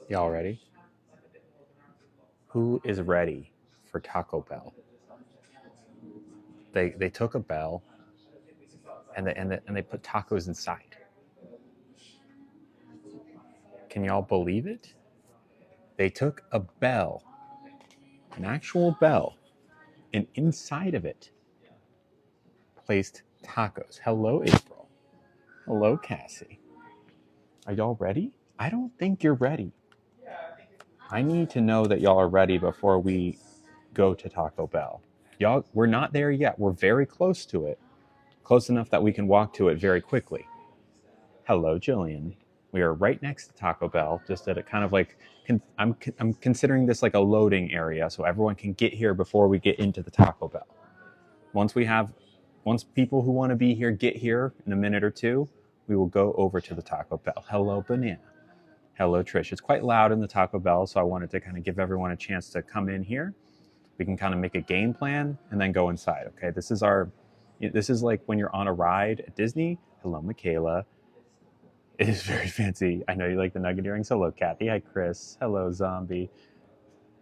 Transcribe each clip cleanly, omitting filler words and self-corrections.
Y'all ready? Who is ready for Taco Bell? They took a bell and they put tacos inside. Can y'all believe it? They took a bell, an actual bell, and inside of it placed tacos. Hello, April. Hello, Cassie. Are y'all ready? I don't think you're ready. I need to know that y'all are ready before we go to Taco Bell. Y'all, we're not there yet. We're very close to it. Close enough that we can walk to it very quickly. Hello, Jillian. We are right next to Taco Bell, just at a kind of like, I'm considering this like a loading area so everyone can get here before we get into the Taco Bell. Once we have, once people who want to be here get here in a minute or two, we will go over to the Taco Bell. Hello, Banana. Hello, Trish. It's quite loud in the Taco Bell, so I wanted to kind of give everyone a chance to come in here. We can kind of make a game plan and then go inside. Okay, this is like when you're on a ride at Disney. Hello, Michaela. It is very fancy. I know you like the nugget earrings. Hello, Kathy. Hi, Chris. Hello, Zombie.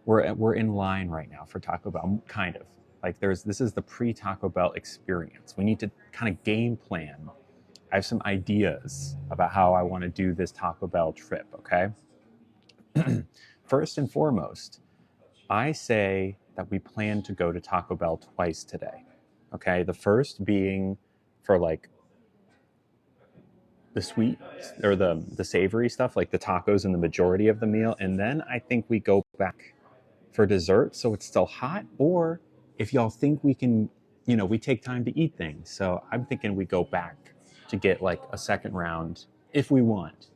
We're in line right now for Taco Bell, kind of. Like this is the pre-Taco Bell experience. We need to kind of game plan. I have some ideas about how I want to do this Taco Bell trip, okay? First and foremost, I say that we plan to go to Taco Bell twice today. Okay, the first being for like the sweet or the savory stuff, like the tacos and the majority of the meal, and then I think we go back for dessert so it's still hot. Or if y'all think we can, we take time to eat things. So I'm thinking we go back to get like a second round if we want.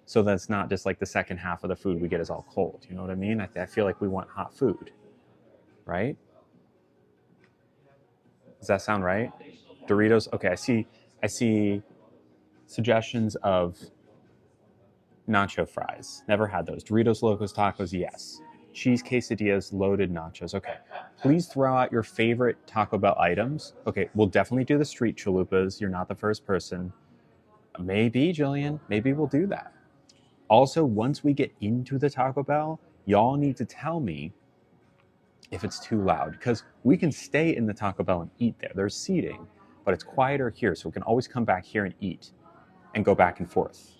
So that's not just like the second half of the food we get is all cold. You know what I mean? I feel like we want hot food, right? Does that sound right? Doritos. Okay, I see suggestions of nacho fries. Never had those. Doritos Locos Tacos, yes. Cheese quesadillas, loaded nachos. Okay. Please throw out your favorite Taco Bell items. Okay, we'll definitely do the street chalupas. You're not the first person. Maybe, Jillian. Maybe we'll do that. Also, once we get into the Taco Bell, y'all need to tell me if it's too loud, because we can stay in the Taco Bell and eat there. There's seating, but it's quieter here, so we can always come back here and eat and go back and forth.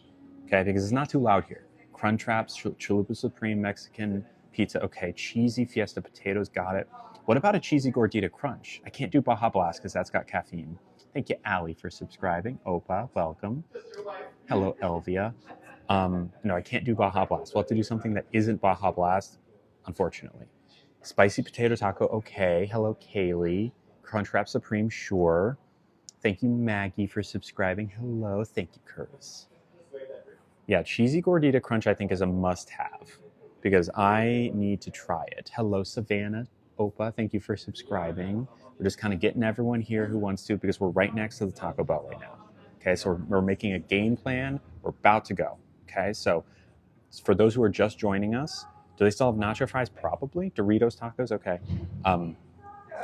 Okay, because it's not too loud here. Crunchwraps, Chalupa Supreme, Mexican pizza. Okay, cheesy Fiesta potatoes, got it. What about a cheesy gordita crunch? I can't do Baja Blast because that's got caffeine. Thank you, Allie, for subscribing. Opa, welcome. Hello, Elvia. No, I can't do Baja Blast. We'll have to do something that isn't Baja Blast, unfortunately. Spicy potato taco, okay. Hello, Kaylee. Crunchwrap Supreme, sure. Thank you, Maggie, for subscribing. Hello, thank you, Curtis. Yeah, cheesy gordita crunch I think is a must-have because I need to try it. Hello, Savannah. Opa, thank you for subscribing. We're just kind of getting everyone here who wants to because we're right next to the Taco Bell right now. Okay, so we're making a game plan. We're about to go. Okay, so for those who are just joining us, do they still have nacho fries? Probably. Doritos tacos? Okay.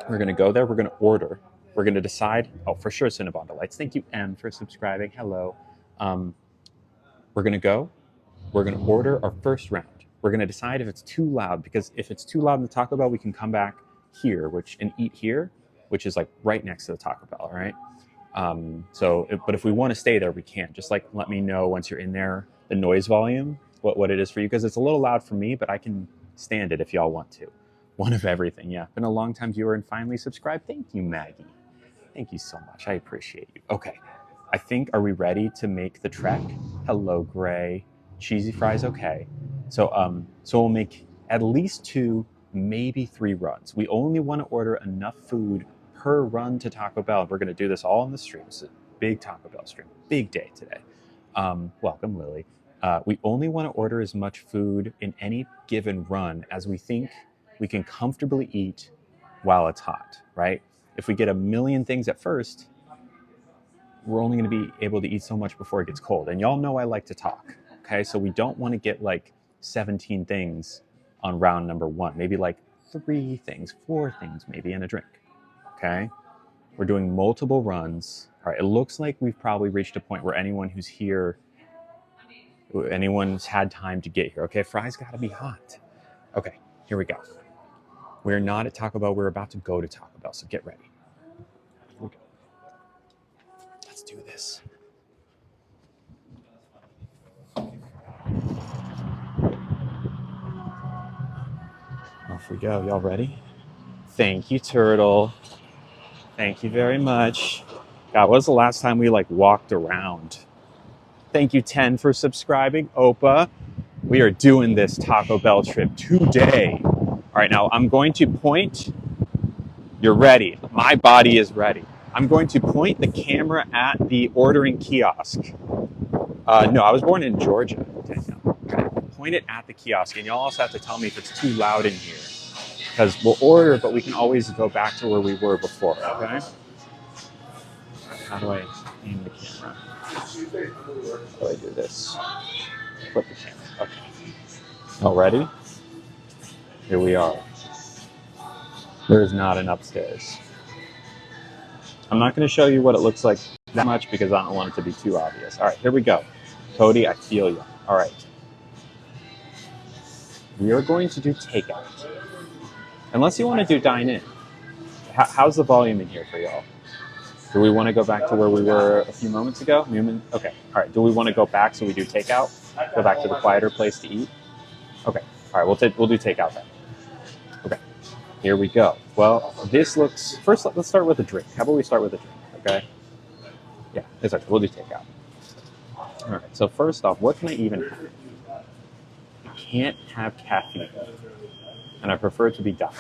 We're going to go there. We're going to order. We're going to decide. Oh, for sure, Cinnabon Delights. Thank you, M, for subscribing. Hello. We're going to go. We're going to order our first round. We're going to decide if it's too loud, because if it's too loud in the Taco Bell, we can come back here, and eat here, which is like right next to the Taco Bell, all right? But if we want to stay there, we can. Just like let me know once you're in there, the noise volume, what it is for you, because it's a little loud for me, but I can stand it if y'all want to. One of everything, yeah. Been a long time viewer and finally subscribed. Thank you, Maggie. Thank you so much. I appreciate you. Okay. I think, are we ready to make the trek? Hello, Gray. Cheesy fries, okay. So we'll make at least 2, maybe 3 runs. We only want to order enough food per run to Taco Bell. We're going to do this all in the stream. It's a big Taco Bell stream. Big day today. Welcome, Lily. We only want to order as much food in any given run as we think we can comfortably eat while it's hot, right? If we get a million things at first, we're only going to be able to eat so much before it gets cold. And y'all know I like to talk, okay? So we don't want to get like 17 things on round number 1. Maybe like 3 things, 4 things maybe, and a drink, okay? We're doing multiple runs. All right, it looks like we've probably reached a point where anyone who's here Anyone's had time to get here. Okay, fries got to be hot. Okay, here we go. We're not at Taco Bell. We're about to go to Taco Bell, so get ready. Here we go. Let's do this. Off we go. Y'all ready? Thank you, Turtle. Thank you very much. God, when was the last time we walked around? Thank you, 10, for subscribing. Opa, we are doing this Taco Bell trip today. All right, now I'm going to point. You're ready. My body is ready. I'm going to point the camera at the ordering kiosk. No, I was born in Georgia. Point it at the kiosk, and y'all also have to tell me if it's too loud in here. Because we'll order, but we can always go back to where we were before, okay? How do I aim the camera? How do I do this? Flip the camera. Okay. All ready? Here we are. There is not an upstairs. I'm not going to show you what it looks like that much because I don't want it to be too obvious. All right, here we go. Cody, I feel you. All right. We are going to do takeout. Unless you want to do dine-in. How's the volume in here for y'all? Do we want to go back to where we were a few moments ago? Newman? Okay. All right. Do we want to go back so we do takeout? Go back to the quieter place to eat? Okay. All right. We'll do takeout then. Okay. Here we go. Well, this looks... First, let's start with a drink. How about we start with a drink, okay? Yeah, it's okay. We'll do takeout. All right. So first off, what can I even have? I can't have caffeine. And I prefer it to be diet.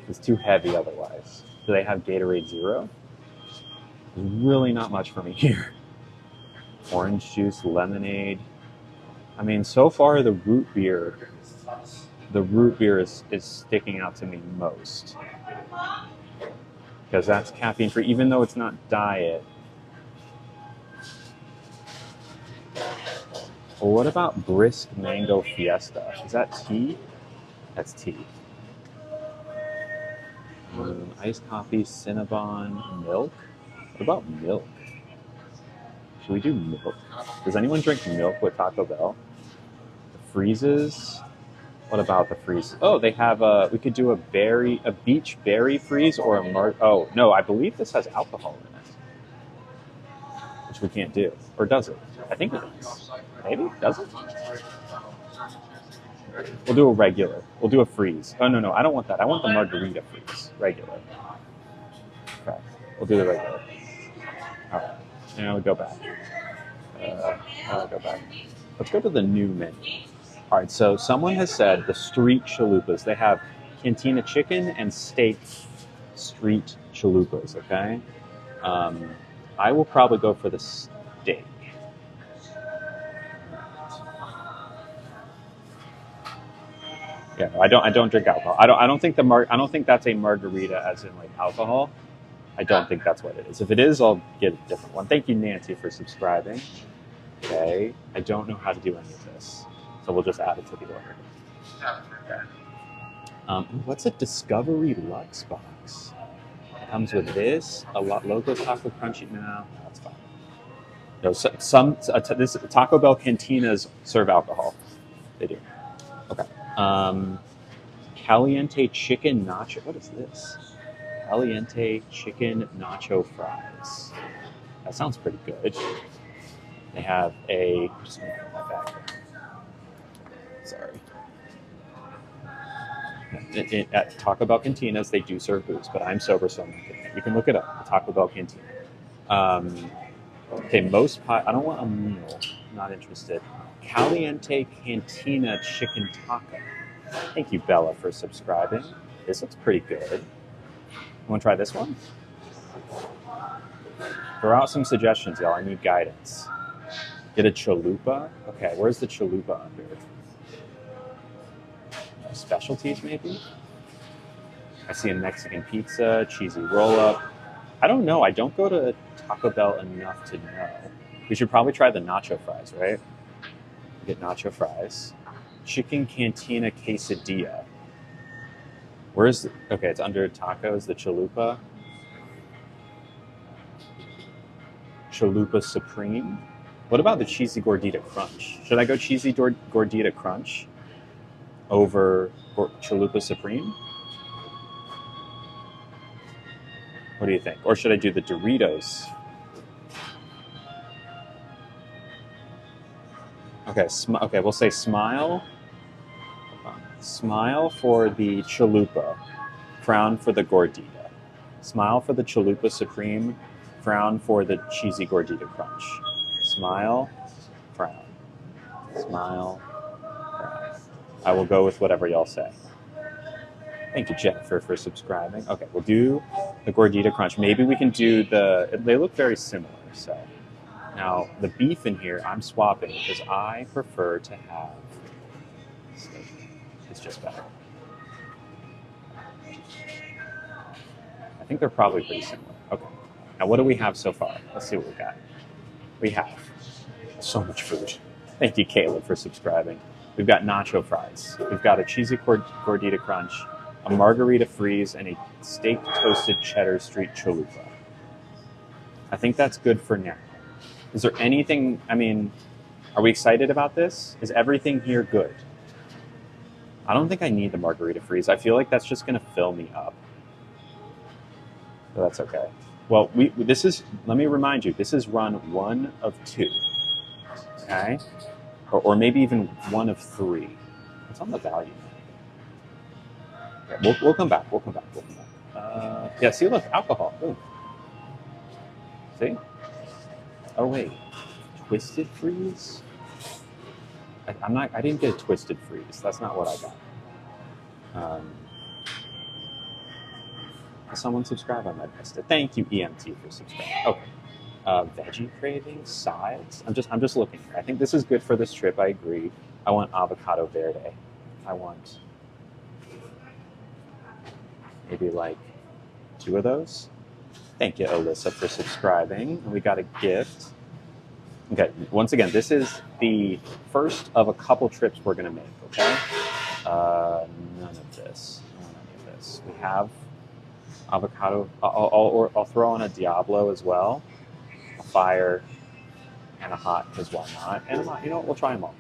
It's too heavy otherwise. Do they have Gatorade Zero? There's really not much for me here. Orange juice, lemonade. I mean, so far the root beer is sticking out to me most. Because that's caffeine free, even though it's not diet. Well, what about Brisk Mango Fiesta? Is that tea? That's tea. Iced coffee, Cinnabon, milk? What about milk? Should we do milk? Does anyone drink milk with Taco Bell? The freezes? What about the freeze? Oh, they have we could do a beach berry freeze or a oh, no, I believe this has alcohol in it. Which we can't do. Or does it? I think it does. Maybe? Does it? We'll do a regular. We'll do a freeze. Oh, no, I don't want that. I want the margarita freeze. Regular. Okay. We'll do the regular. All right. Now we go back. Go back. Let's go to the new menu. All right. So someone has said the street chalupas. They have cantina chicken and steak street chalupas. Okay. I will probably go for the steak. Yeah, I don't drink alcohol. I don't think I don't think that's a margarita as in alcohol. I don't think that's what it is. If it is, I'll get a different one. Thank you, Nancy, for subscribing. Okay. I don't know how to do any of this, so we'll just add it to the order. Okay. What's a Discovery Lux box? It comes with this, a Loco Taco Crunchy. No, that's fine. No, this Taco Bell cantinas serve alcohol. They do. Okay. Caliente chicken nacho. What is this? Caliente chicken nacho fries. That sounds pretty good. They have a. I'm just gonna put that back there. Sorry. At Taco Bell cantinas, they do serve booze, but I'm sober, so I'm not getting it. You can look it up. The Taco Bell cantina. Okay, I don't want a meal. Not interested. Caliente Cantina Chicken Taco. Thank you, Bella, for subscribing. This looks pretty good. Want to try this one? Throw out some suggestions, y'all. I need guidance. Get a chalupa? Okay, where's the chalupa under? Specialties, maybe? I see a Mexican pizza, cheesy roll-up. I don't know. I don't go to Taco Bell enough to know. We should probably try the nacho fries, right? Get nacho fries. Chicken Cantina Quesadilla. Where's okay, it's under tacos, the chalupa. Chalupa Supreme. What about the cheesy gordita crunch? Should I go cheesy gordita crunch over chalupa supreme? What do you think? Or should I do the Doritos? Okay, okay, we'll say smile. Smile for the chalupa, frown for the gordita. Smile for the chalupa supreme, frown for the cheesy gordita crunch. Smile, frown. Smile, frown. I will go with whatever y'all say. Thank you, Jennifer, for subscribing. Okay, we'll do the gordita crunch. Maybe we can do they look very similar, so. Now, the beef in here, I'm swapping because I prefer to have steak. It's just better. I think they're probably pretty similar. Okay. Now, what do we have so far? Let's see what we got. We have so much food. Thank you, Caleb, for subscribing. We've got nacho fries. We've got a cheesy gordita crunch, a margarita freeze, and a steak toasted cheddar street chalupa. I think that's good for now. Is there anything, I mean, are we excited about this? Is everything here good? I don't think I need the margarita freeze. I feel like that's just going to fill me up. So that's okay. Well, this is, let me remind you, this is run 1 of 2. Okay? Or maybe even 1 of 3. What's on the value? Okay, we'll come back. We'll come back. Yeah, see, look, alcohol. Ooh. See? Oh wait, twisted freeze? I didn't get a twisted freeze. That's not what I got. Someone subscribe, I might missed it. Thank you, EMT, for subscribing. Okay. Veggie cravings, sides. I'm just looking here. I think this is good for this trip. I agree. I want avocado verde. I want maybe like 2 of those. Thank you, Alyssa, for subscribing. And we got a gift. Okay, once again, this is the first of a couple trips we're going to make, okay? None of this. None of this. We have avocado. I'll throw on a Diablo as well. A fire and a hot, because why not? And you know what? We'll try them all.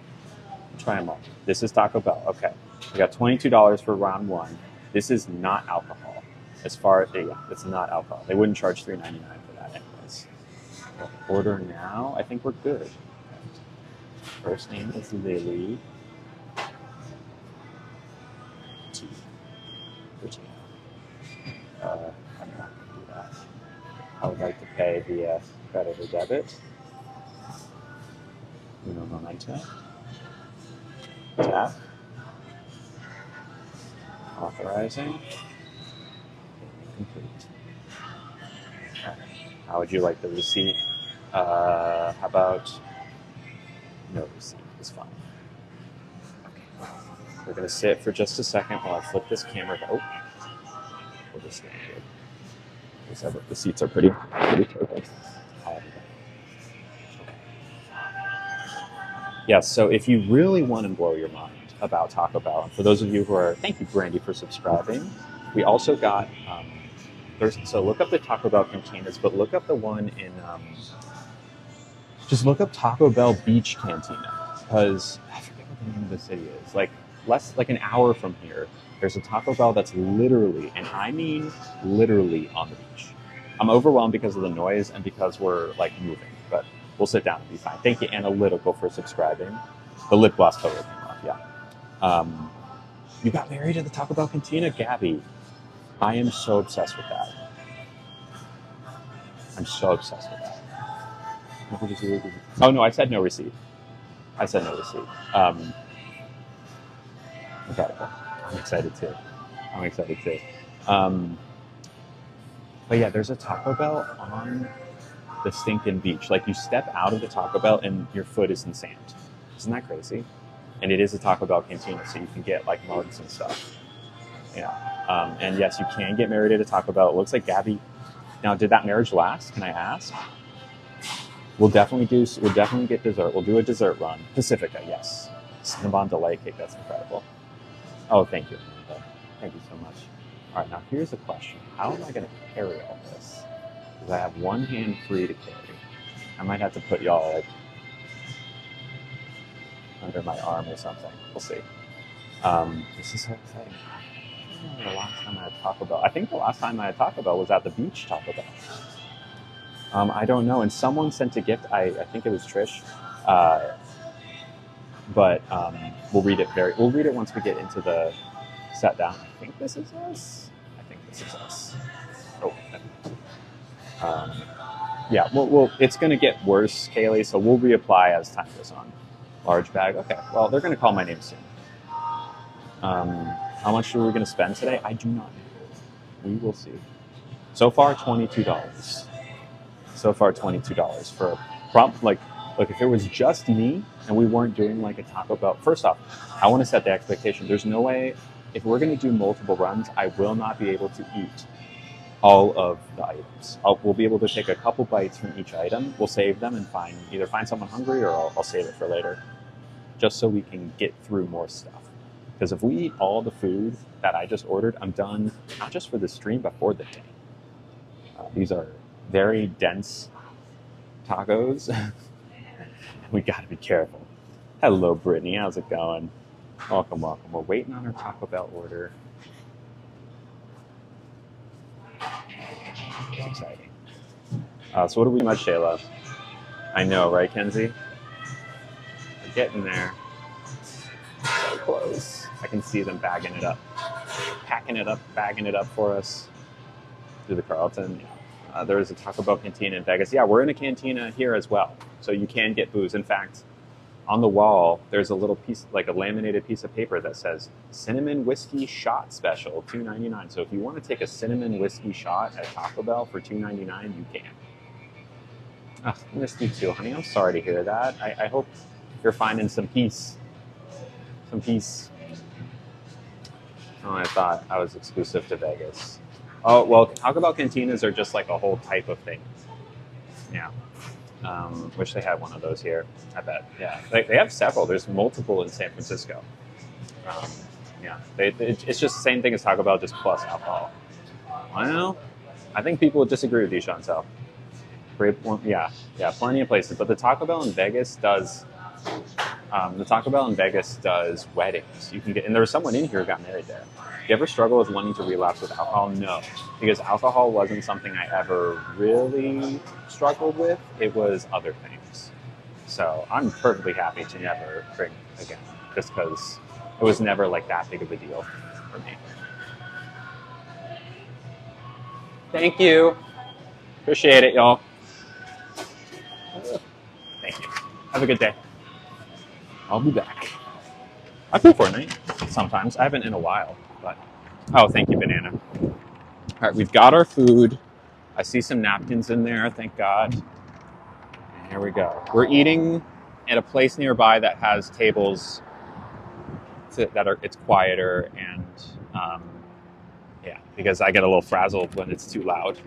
This is Taco Bell. Okay. We got $22 for round 1. This is not alcohol. As far as, yeah, it's not alcohol. They wouldn't charge $3.99 for that anyways. We'll order now. I think we're good. First name is Lily. I'm not going to do that. I would like to pay via credit or debit. Uno momento. Tap. Authorizing. Complete. How would you like the receipt? How about no receipt? It's fine. Okay. We're going to sit for just a second while I flip this camera. Oh, we'll just stand here. The seats are pretty perfect. Yeah, so if you really want to blow your mind about Taco Bell, and for those of you who are, thank you, Brandy, for subscribing. We also got, so look up the Taco Bell cantinas, but look up the one in, just look up Taco Bell Beach Cantina, because I forget what the name of the city is. Like an hour from here, there's a Taco Bell that's literally, and I mean literally, on the beach. I'm overwhelmed because of the noise and because we're like moving, but we'll sit down and be fine. Thank you, Analytical, for subscribing. The lip gloss totally came off, yeah. You got married at the Taco Bell Cantina? Gabby, I am so obsessed with that. I'm so obsessed with that. Oh, no, I said no receipt. Okay, I'm excited too. But yeah, there's a Taco Bell on the stinking beach. Like, you step out of the Taco Bell and your foot is in sand. Isn't that crazy? And it is a Taco Bell cantina, so you can get like mugs and stuff. Yeah. And yes, you can get married at a Taco Bell. It looks like Gabby. Now, did that marriage last? Can I ask? We'll definitely get dessert. We'll do a dessert run. Pacifica, yes. Cinnabon Delight Cake, that's incredible. Oh, thank you, Amanda. Thank you so much. All right, now here's a question. How am I going to carry all this? Because I have one hand free to carry. I might have to put y'all like under my arm or something. We'll see. This is so exciting. I don't know the last time I had Taco Bell. I think the last time I had Taco Bell was at the beach Taco Bell. I don't know. And someone sent a gift. I think it was Trish. But we'll read it once we get into the set down. I think this is us. I think this is us. Oh. Yeah, it's going to get worse, Kaylee, so we'll reapply as time goes on. Large bag. Okay, well, they're going to call my name soon. How much are we going to spend today? I do not know. We will see. So far, $22. So far, $22 for a prompt. Like, look, if it was just me and we weren't doing like a Taco Bell, first off, I want to set the expectation. There's no way, if we're going to do multiple runs, I will not be able to eat all of the items. We'll be able to take a couple bites from each item. We'll save them and either find someone hungry or I'll save it for later, just so we can get through more stuff. Because if we eat all the food that I just ordered, I'm done, not just for the stream, but for the day. These are very dense tacos. We got to be careful. Hello, Brittany. How's it going? Welcome, welcome. We're waiting on our Taco Bell order. It's exciting. So what do we much, Shayla? I know, right, Kenzie? We're getting there. So close. I can see them bagging it up. Packing it up, bagging it up for us. Through the Carlton. There is a Taco Bell cantina in Vegas. Yeah, we're in a cantina here as well. So you can get booze. In fact, on the wall, there's a little piece, like a laminated piece of paper that says cinnamon whiskey shot special, $2.99. So if you want to take a cinnamon whiskey shot at Taco Bell for $2.99, you can. I missed you too, honey. I'm sorry to hear that. I hope you're finding some peace. Some peace. Oh, I thought I was exclusive to Vegas. Oh, well, Taco Bell cantinas are just like a whole type of thing. Yeah. Wish they had one of those here. I bet. Yeah. They have several. There's multiple in San Francisco. Yeah. It's just the same thing as Taco Bell, just plus alcohol. I don't know. I think people would disagree with you, Chantel. Yeah, plenty of places. But the Taco Bell in Vegas does weddings. You can get, and there was someone in here who got married there. You ever struggle with wanting to relapse with alcohol? No, because alcohol wasn't something I ever really struggled with. It was other things. So I'm perfectly happy to never drink again, just because it was never like that big of a deal for me. Thank you. Appreciate it, y'all. Thank you. Have a good day. I'll be back. I play Fortnite sometimes. I haven't in a while, but oh, thank you, Banana. All right, we've got our food. I see some napkins in there, thank God. And here we go. We're eating at a place nearby that has tables it's quieter, and yeah, because I get a little frazzled when it's too loud.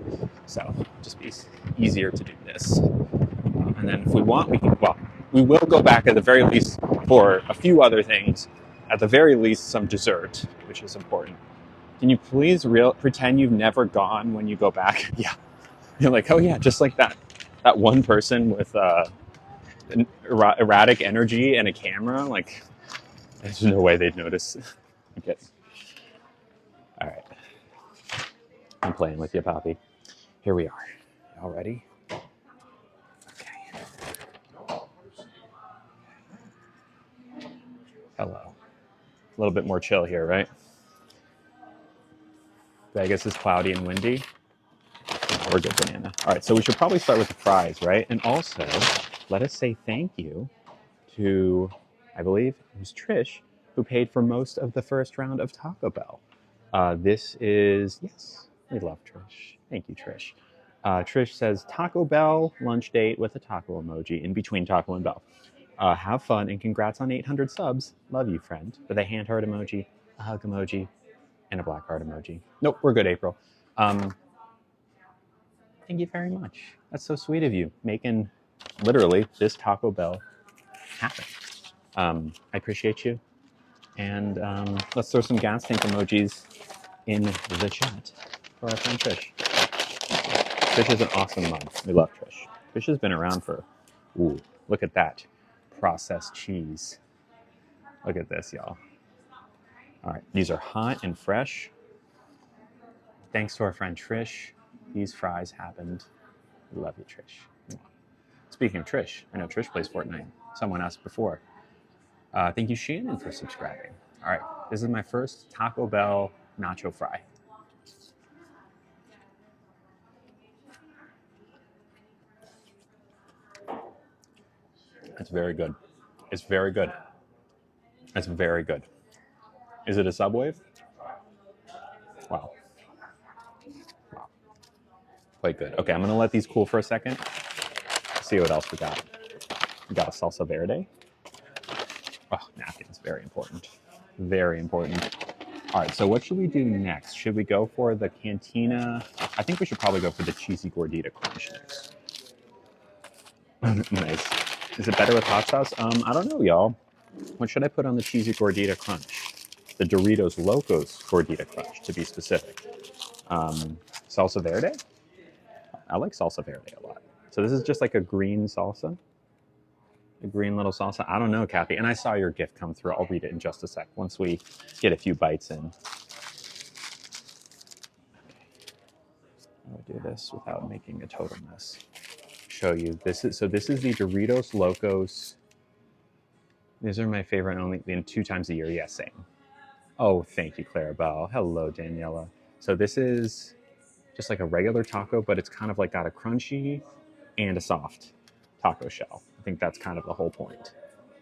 So just be easier to do this. And then if we want, we will go back at the very least for a few other things. At the very least, some dessert, which is important. Can you please pretend you've never gone when you go back? Yeah. You're like, oh yeah, just like that one person with an erratic energy and a camera. Like, there's no way they'd notice. Okay. All right. I'm playing with you, Poppy. Here we are. Y'all ready? Hello. A little bit more chill here, right? Vegas is cloudy and windy. We're good, Banana. All right, so we should probably start with the fries, right? And also, let us say thank you to, I believe it was Trish, who paid for most of the first round of Taco Bell. Yes, we love Trish. Thank you, Trish. Trish says, Taco Bell lunch date with a taco emoji in between Taco and Bell. Have fun and congrats on 800 subs. Love you, friend. With a hand heart emoji, a hug emoji, and a black heart emoji. Nope, we're good, April. Thank you very much. That's so sweet of you, making literally this Taco Bell happen. I appreciate you. And let's throw some gas tank emojis in the chat for our friend Trish. Trish is an awesome mom. We love Trish. Trish has been around for, ooh, look at that processed cheese. Look at this, y'all. All right, these are hot and fresh. Thanks to our friend Trish, these fries happened. We love you, Trish. Speaking of Trish, I know Trish plays Fortnite. Someone asked before. Thank you, Shannon, for subscribing. All right, this is my first Taco Bell nacho fry. It's very good. It's very good. It's very good. Is it a Subway? Wow. Wow. Quite good. Okay, I'm going to let these cool for a second. See what else we got. We got a salsa verde. Oh, napkins. Very important. Very important. All right, so what should we do next? Should we go for the Cantina? I think we should probably go for the cheesy gordita crunch next. Nice. Is it better with hot sauce? I don't know, y'all. What should I put on the cheesy gordita crunch? The Doritos Locos gordita crunch, to be specific. Salsa verde? I like salsa verde a lot. So this is just like a green salsa? A green little salsa? I don't know, Kathy. And I saw your gift come through. I'll read it in just a sec once we get a few bites in. I'll do this without making a total mess. Show you. This is the Doritos Locos. These are my favorite only in 2 times a year. Yes, same. Oh, thank you, Clarabelle. Hello, Daniela. So this is just like a regular taco, but it's kind of like got a crunchy and a soft taco shell. I think that's kind of the whole point.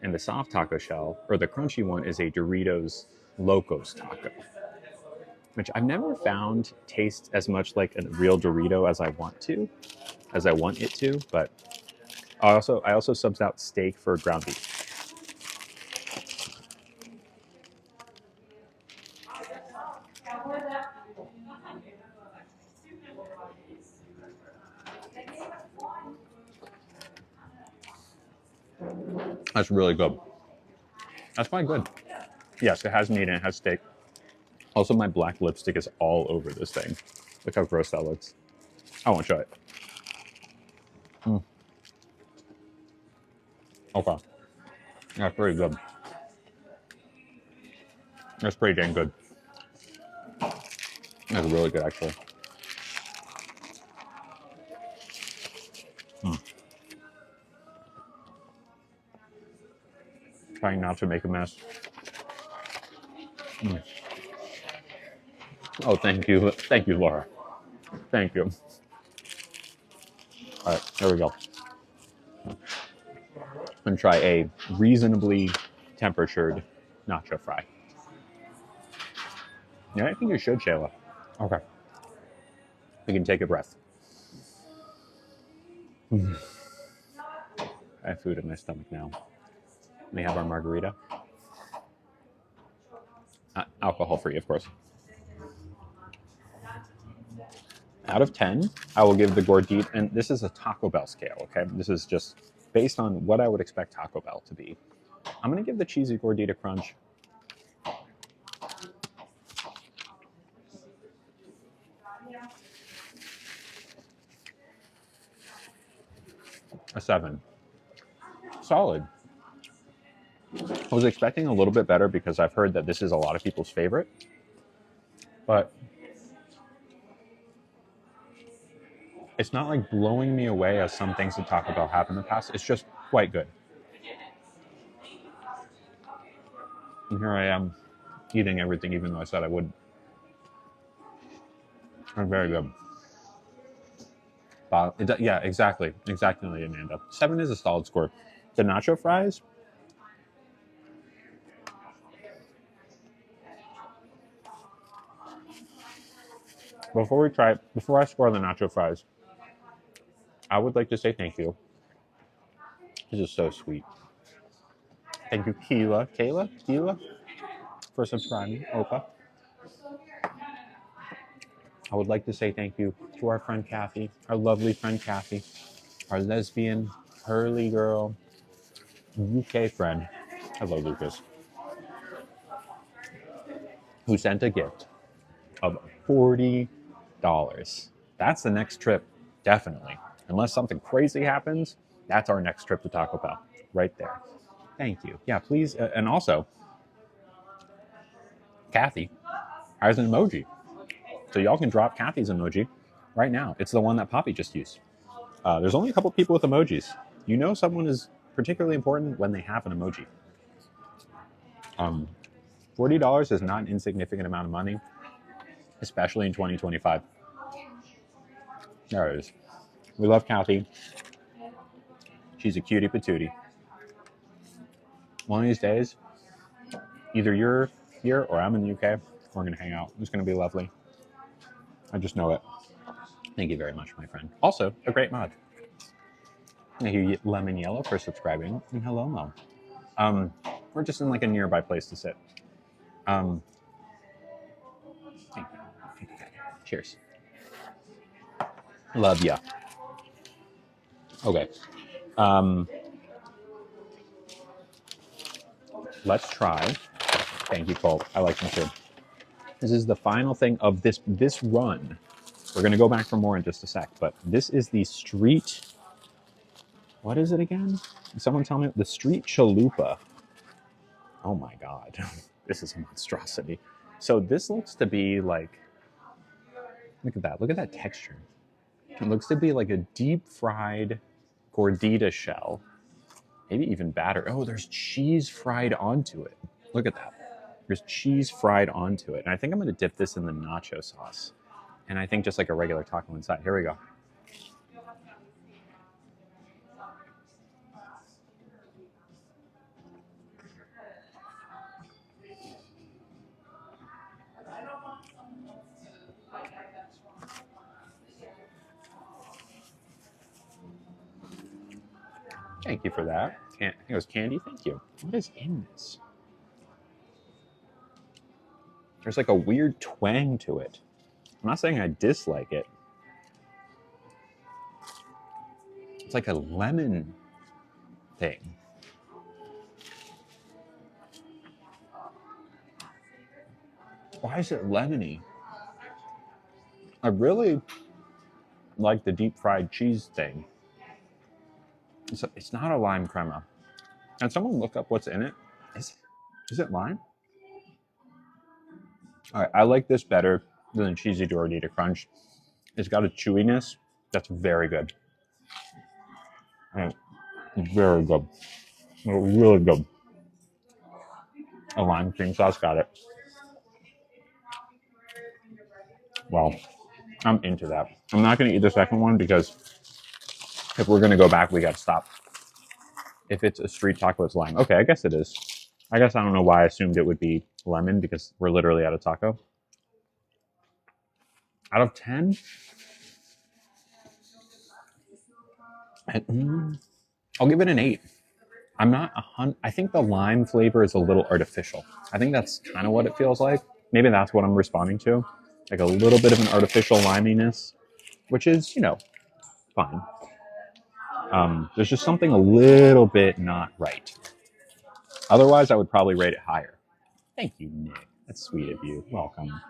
And the soft taco shell, or the crunchy one, is a Doritos Locos taco, which I've never found tastes as much like a real Dorito as I want it to. But I also subs out steak for ground beef. That's really good. That's quite good. Yes, it has meat and it has steak. Also, my black lipstick is all over this thing. Look how gross that looks. I won't show it. Okay. That's pretty good. That's pretty dang good. That's really good, actually. Trying not to make a mess. Oh, thank you. Thank you, Laura. Thank you. All right, there we go. I'm going to try a reasonably temperatured nacho fry. Yeah, I think you should, Shayla. Okay. We can take a breath. I have food in my stomach now. Let me have our margarita. Alcohol free, of course. Out of 10, I will give the gordita, and this is a Taco Bell scale, okay? This is just based on what I would expect Taco Bell to be. I'm going to give the cheesy gordita crunch a 7. Solid. I was expecting a little bit better because I've heard that this is a lot of people's favorite, but it's not like blowing me away as some things that Taco Bell have in the past. It's just quite good. And here I am eating everything even though I said I wouldn't. It's very good. Yeah, exactly, Amanda. 7 is a solid score. The nacho fries. Before I score the nacho fries, I would like to say thank you. This is so sweet. Thank you, Keela, for subscribing. Opa. I would like to say thank you to our friend Kathy, our lovely friend Kathy, our lesbian, curly girl, UK friend. Hello, Lucas. Who sent a gift of $40. That's the next trip, definitely. Unless something crazy happens, that's our next trip to Taco Bell, right there. Thank you. Yeah, please. And also, Kathy has an emoji. So y'all can drop Kathy's emoji right now. It's the one that Poppy just used. There's only a couple people with emojis. You know someone is particularly important when they have an emoji. $40 is not an insignificant amount of money, especially in 2025. There it is. We love Kathy. She's a cutie patootie. One of these days, either you're here or I'm in the UK. We're going to hang out. It's going to be lovely. I just know it. Thank you very much, my friend. Also, a great mod. Thank you, Lemon Yellow, for subscribing. And hello, Mo. We're just in like a nearby place to sit. Cheers. Love ya. Okay. Let's try. Thank you, Cole. I like them too. This is the final thing of this run. We're going to go back for more in just a sec, but this is the street. What is it again? Someone tell me. The street chalupa. Oh my God. This is a monstrosity. So this looks to be like, look at that. Look at that texture. It looks to be like a deep fried gordita shell. Maybe even batter. Oh, there's cheese fried onto it. Look at that. There's cheese fried onto it. And I think I'm going to dip this in the nacho sauce. And I think just like a regular taco inside. Here we go. Thank you for that. I think it was candy. Thank you. What is in this? There's like a weird twang to it. I'm not saying I dislike it. It's like a lemon thing. Why is it lemony? I really like the deep fried cheese thing. It's not a lime crema. Can someone look up what's in it? Is it lime? All right, I like this better than the cheesy Gordita Crunch. It's got a chewiness that's very good. Very good. Really good. A lime cream sauce, got it. Well, I'm into that. I'm not going to eat the second one because if we're going to go back, we got to stop. If it's a street taco, it's lime. Okay, I guess it is. I guess I don't know why I assumed it would be lemon because we're literally out of taco. Out of 10? I'll give it an 8. I'm not I think the lime flavor is a little artificial. I think that's kind of what it feels like. Maybe that's what I'm responding to. Like a little bit of an artificial liminess, which is, fine. There's just something a little bit not right. Otherwise, I would probably rate it higher. Thank you, Nick. That's sweet of you. Welcome.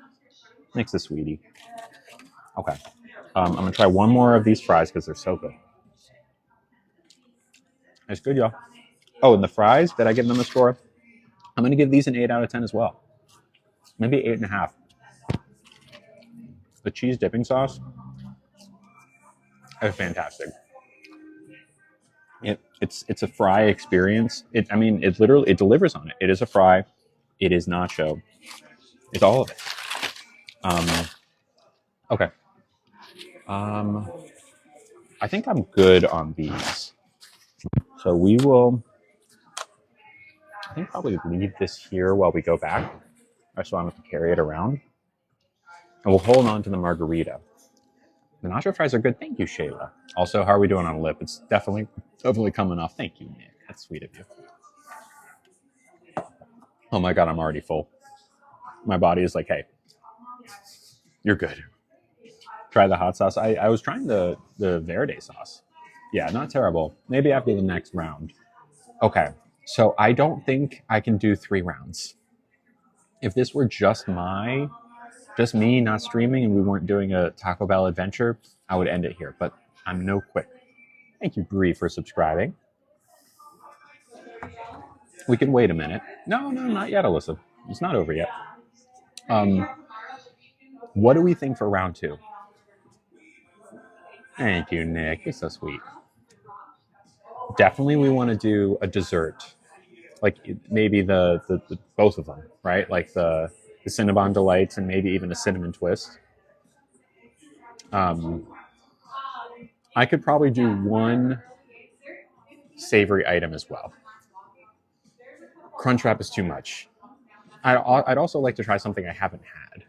Nick's a sweetie. Okay. I'm going to try one more of these fries because they're so good. It's good, y'all. Oh, and the fries that I give them a score, I'm going to give these an 8 out of 10 as well. Maybe 8.5. The cheese dipping sauce is fantastic. It's a fry experience. It delivers on it. It is a fry. It is nacho. It's all of it. Okay. I think I'm good on these. So we will, I think, probably leave this here while we go back. I still have to carry it around. And we'll hold on to the margarita. The nacho fries are good. Thank you, Shayla. Also, how are we doing on lip? It's definitely coming off. Thank you, Nick. That's sweet of you. Oh my God, I'm already full. My body is like, hey, you're good. Try the hot sauce. I was trying the Verde sauce. Yeah, not terrible. Maybe after the next round. Okay, so I don't think I can do 3 rounds. If this were just me not streaming and we weren't doing a Taco Bell adventure, I would end it here. But I'm no quick. Thank you, Bree, for subscribing. We can wait a minute. No, not yet, Alyssa. It's not over yet. What do we think for round 2? Thank you, Nick. You're so sweet. Definitely, we want to do a dessert, like maybe the both of them, right? Like the Cinnabon delights and maybe even a cinnamon twist. I could probably do one savory item as well. Crunchwrap is too much. I'd also like to try something I haven't had.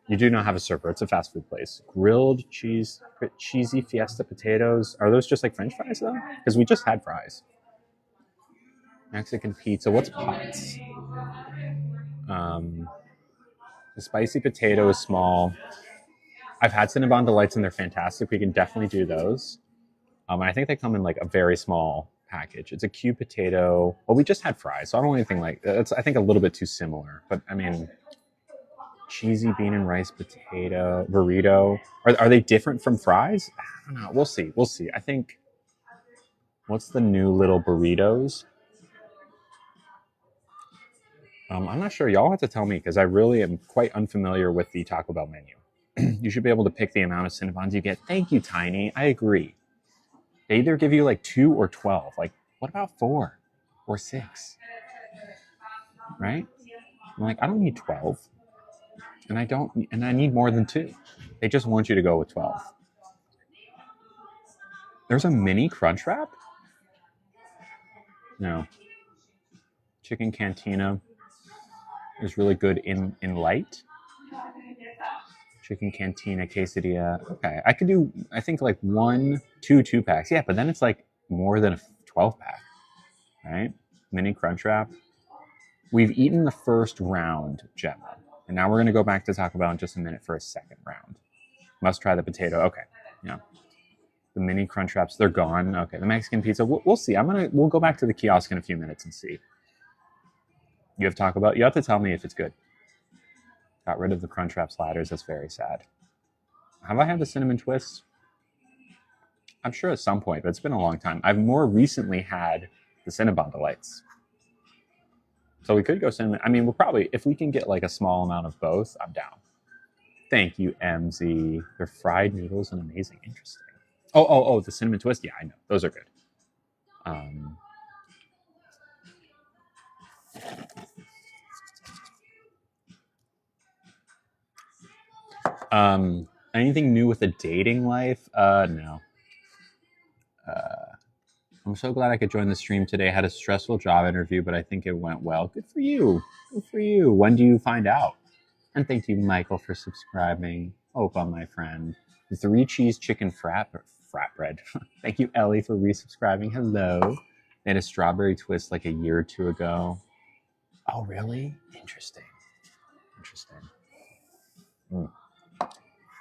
You do not have a server. It's a fast food place. Grilled cheesy fiesta potatoes. Are those just like French fries though? Because we just had fries. Mexican pizza. What's pots? The spicy potato is small. I've had Cinnabon delights and they're fantastic. We can definitely do those. I think they come in like a very small package. It's a cube potato. Well, we just had fries, so I don't want anything like that's. I think a little bit too similar. But I mean, cheesy bean and rice potato burrito. Are they different from fries? I don't know. We'll see. We'll see. I think. What's the new little burritos? I'm not sure. Y'all have to tell me because I really am quite unfamiliar with the Taco Bell menu. You should be able to pick the amount of Cinnabons you get. Thank you, Tiny. I agree. They either give you like 2 or 12. Like, what about 4 or 6? Right? I'm like, I don't need 12. And I need more than 2. They just want you to go with 12. There's a mini crunch wrap? No. Chicken cantina is really good in light. Chicken cantina quesadilla. Okay, I could do, I think like 1, 2 2-packs. Yeah, but then it's like more than a 12-pack, right? Mini crunch wrap. We've eaten the first round, Gemma, and now we're going to go back to Taco Bell in just a minute for a second round. Must try the potato. Okay, yeah. The mini crunch wraps, they're gone. Okay, the Mexican pizza, we'll see. We'll go back to the kiosk in a few minutes and see. You have Taco Bell. You have to tell me if it's good. Got rid of the crunch wrap sliders. That's very sad. Have I had the cinnamon twist? I'm sure at some point, but it's been a long time. I've more recently had the Cinnabon delights. So we could go cinnamon. I mean, we'll probably, if we can get like a small amount of both, I'm down. Thank you, MZ. They're fried noodles and amazing. Interesting. Oh, the cinnamon twist. Yeah, I know. Those are good. Anything new with the dating life? No. I'm so glad I could join the stream today. I had a stressful job interview, but I think it went well. Good for you. Good for you. When do you find out? And thank you, Michael, for subscribing. Opa, my friend. The 3 cheese chicken frat bread. Thank you, Ellie, for resubscribing. Hello. They had a strawberry twist like a year or 2 ago. Oh, really? Interesting.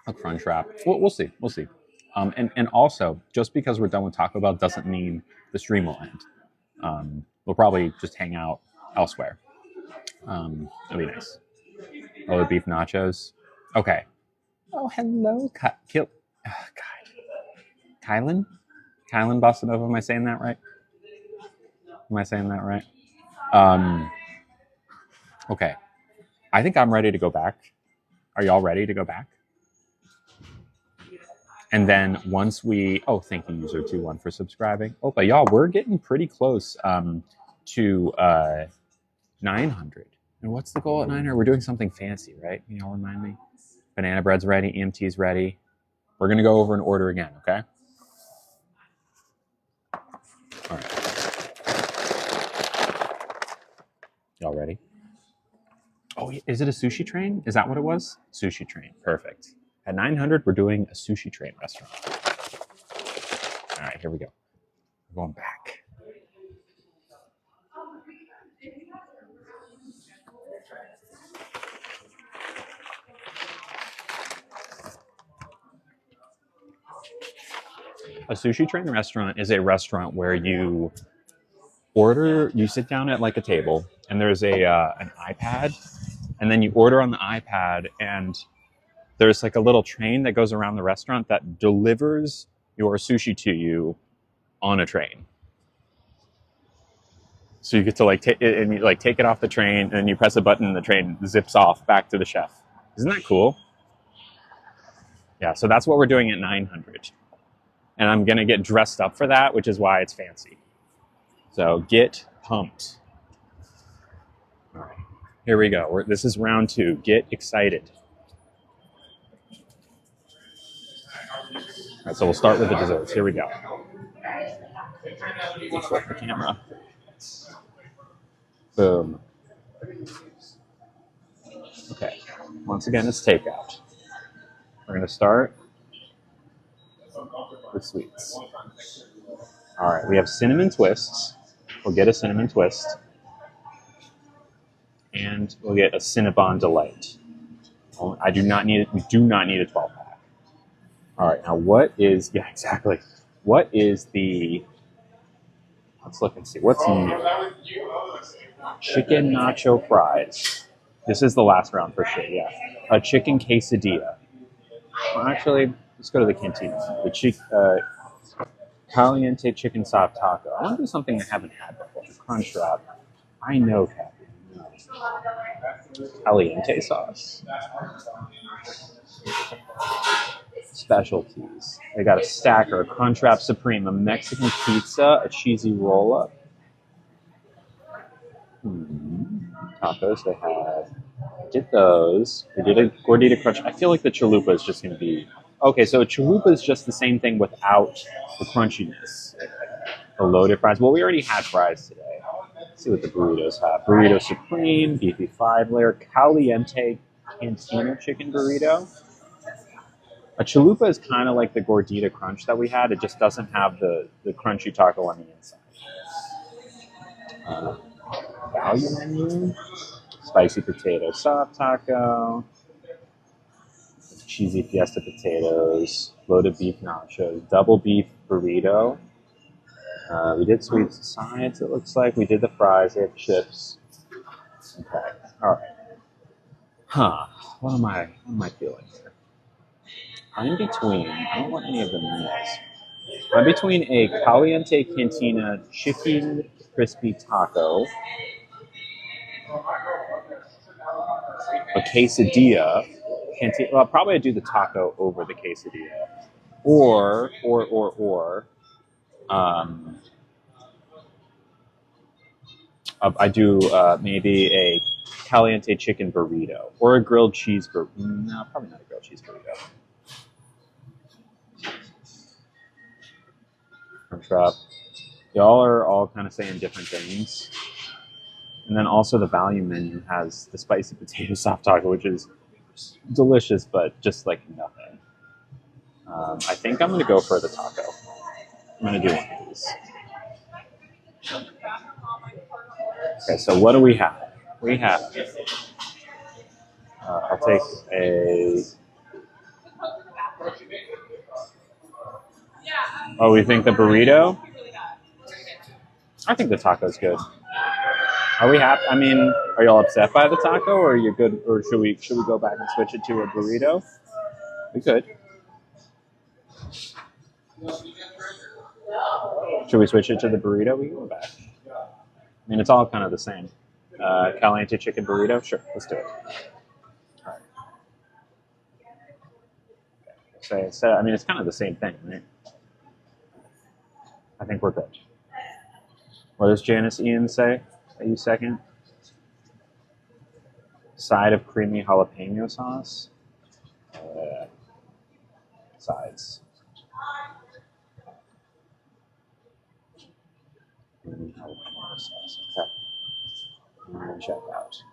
A crunch wrap. We'll see. We'll see. And also, just because we're done with Taco Bell doesn't mean the stream will end. We'll probably just hang out elsewhere. It'll be nice. Oh, the beef nachos. Okay. Oh, hello, God. Kylan Bostanova. Am I saying that right? Okay. I think I'm ready to go back. Are y'all ready to go back? And then once we, thank you, user21 for subscribing. Oh, but y'all, we're getting pretty close to 900. And what's the goal at 900? We're doing something fancy, right? Can y'all remind me? Banana bread's ready. EMT's ready. We're going to go over and order again, okay? All right. Y'all ready? Oh, is it a sushi train? Is that what it was? Sushi train. Perfect. At 900, we're doing a sushi train restaurant. All right, here we go. We're going back. A sushi train restaurant is a restaurant where you sit down at like a table, and there's an iPad, and then you order on the iPad, and there's like a little train that goes around the restaurant that delivers your sushi to you on a train. So you get to like take it and you like take it off the train, and then you press a button, and the train zips off back to the chef. Isn't that cool? Yeah. So that's what we're doing at 900, and I'm gonna get dressed up for that, which is why it's fancy. So get pumped. All right, here we go. This is round 2. Get excited. All right, so we'll start with the desserts. Here we go. Flip the camera. Boom. Okay. Once again, it's takeout. We're going to start with sweets. All right, we have cinnamon twists. We'll get a cinnamon twist. And we'll get a Cinnabon Delight. We do not need a 12-pack. All right, now yeah, exactly. What is let's look and see. What's new? Chicken nacho fries. This is the last round for sure, yeah. A chicken quesadilla. Well, actually, let's go to the cantina. The caliente chicken soft taco. I want to do something I haven't had before. Crunch wrap. I know, Kathy. No. Caliente sauce. Specialties. They got a stacker, a crunch wrap supreme, a Mexican pizza, a cheesy roll-up. Tacos they had. Did those. We did a gordita crunch. I feel like the chalupa is just going to be... Okay, so a chalupa is just the same thing without the crunchiness. The loaded fries. Well, we already had fries today. Let's see what the burritos have. Burrito Supreme, beefy 5-layer, caliente cantina chicken burrito. A chalupa is kind of like the gordita crunch that we had. It just doesn't have the crunchy taco on the inside. Value menu. Spicy potato soft taco. Cheesy fiesta potatoes. Loaded beef nachos. Double beef burrito. We did sweet sides, it looks like. We did the fries. They have chips. Okay. All right. Huh. What am I feeling here? I'm in between. I don't want any of the meals. I'm between a Caliente Cantina chicken crispy taco, a quesadilla. Well, probably I'd do the taco over the quesadilla, or I do maybe a caliente chicken burrito or a grilled cheese burrito. No, probably not a grilled cheese burrito. Crunchwrap. Y'all are all kind of saying different things. And then also the value menu has the spicy potato soft taco, which is delicious, but just like nothing. I think I'm going to go for the taco. I'm going to do one of these. Okay, so what do we have? We have, I'll take a, oh, we think the burrito? I think the taco's good. Are we happy? I mean, are y'all upset by the taco, or are you good? Or should we go back and switch it to a burrito? We could. Should we switch it to the burrito? We can go back. I mean, it's all kind of the same. Caliente chicken burrito? Sure, let's do it. All right. So, I mean, it's kind of the same thing, right? I think we're good. What does Janice Ian say? Are you second? Side of creamy jalapeno sauce? Sides. Creamy jalapeno sauce. Okay. And check out.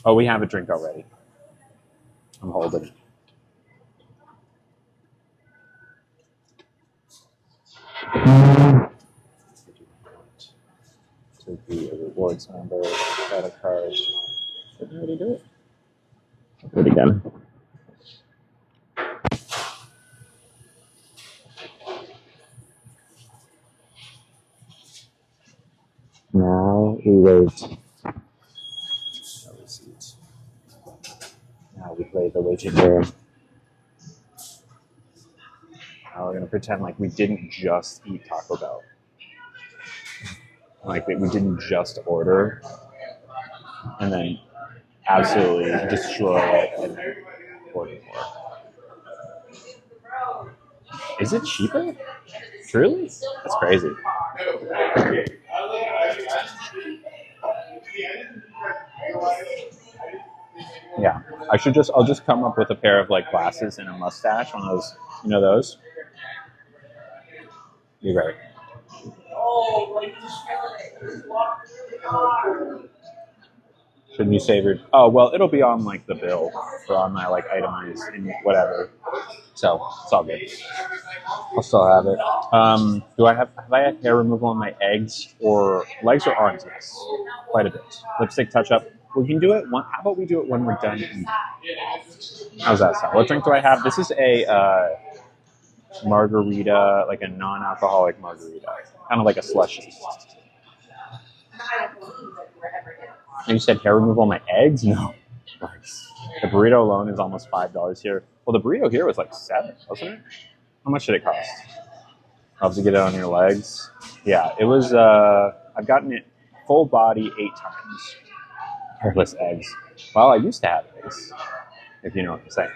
Oh, we have a drink already. I'm holding it. To be a rewards member, credit card. Did I already do it? Do it again. Now We waived. Now we play the legendary. Now we're gonna pretend like we didn't just eat Taco Bell. Like we didn't just order and then absolutely destroy it and then order more. Is it cheaper? Truly? That's crazy. Yeah, I'll just come up with a pair of like glasses and a mustache, one of those, you know those? You're right. Shouldn't you save your? Oh well, it'll be on like the bill for on my like itemized and whatever. So it's all good. I'll still have it. Do I have I had hair removal on my eggs or legs or arms? Yes, quite a bit. Lipstick touch up. We can do it. How about we do it when we're done eating? How's that sound? What drink do I have? This is a margarita, like a non-alcoholic margarita, kind of like a slushy. And you said hair removal on my eggs? No. Nice. The burrito alone is almost $5 here. Well, the burrito here was like $7, wasn't it? How much did it cost? I'll have to get it on your legs. Yeah, it was. I've gotten it full body 8 times. Hairless eggs. Well, I used to have eggs, if you know what I'm saying.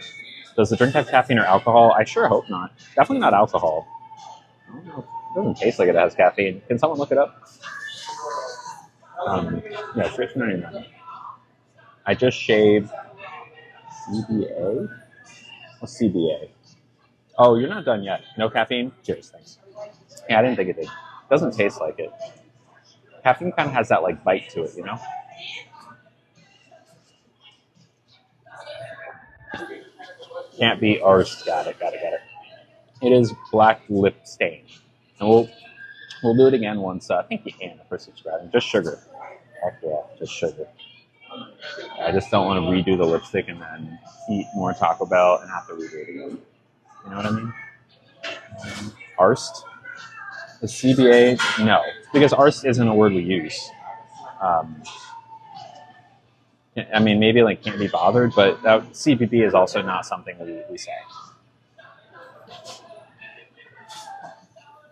Does the drink have caffeine or alcohol? I sure hope not. Definitely not alcohol. I don't know. It doesn't taste like it has caffeine. Can someone look it up? Yeah, it's written on your menu. I just shaved CBA? What's CBA? Oh, you're not done yet. No caffeine? Cheers, thanks. Yeah, I didn't think it did. It doesn't taste like it. Caffeine kind of has that like bite to it, you know? Can't be ours. Got it. It is black lip stain. And we'll do it again once. Thank you, Anna, for subscribing. Just sugar. Heck yeah, just sugar. I just don't want to redo the lipstick and then eat more Taco Bell and have to redo it again. You know what I mean? Arst? The CBA? No, because arst isn't a word we use. I mean, maybe like can't be bothered, but CBB is also not something we say.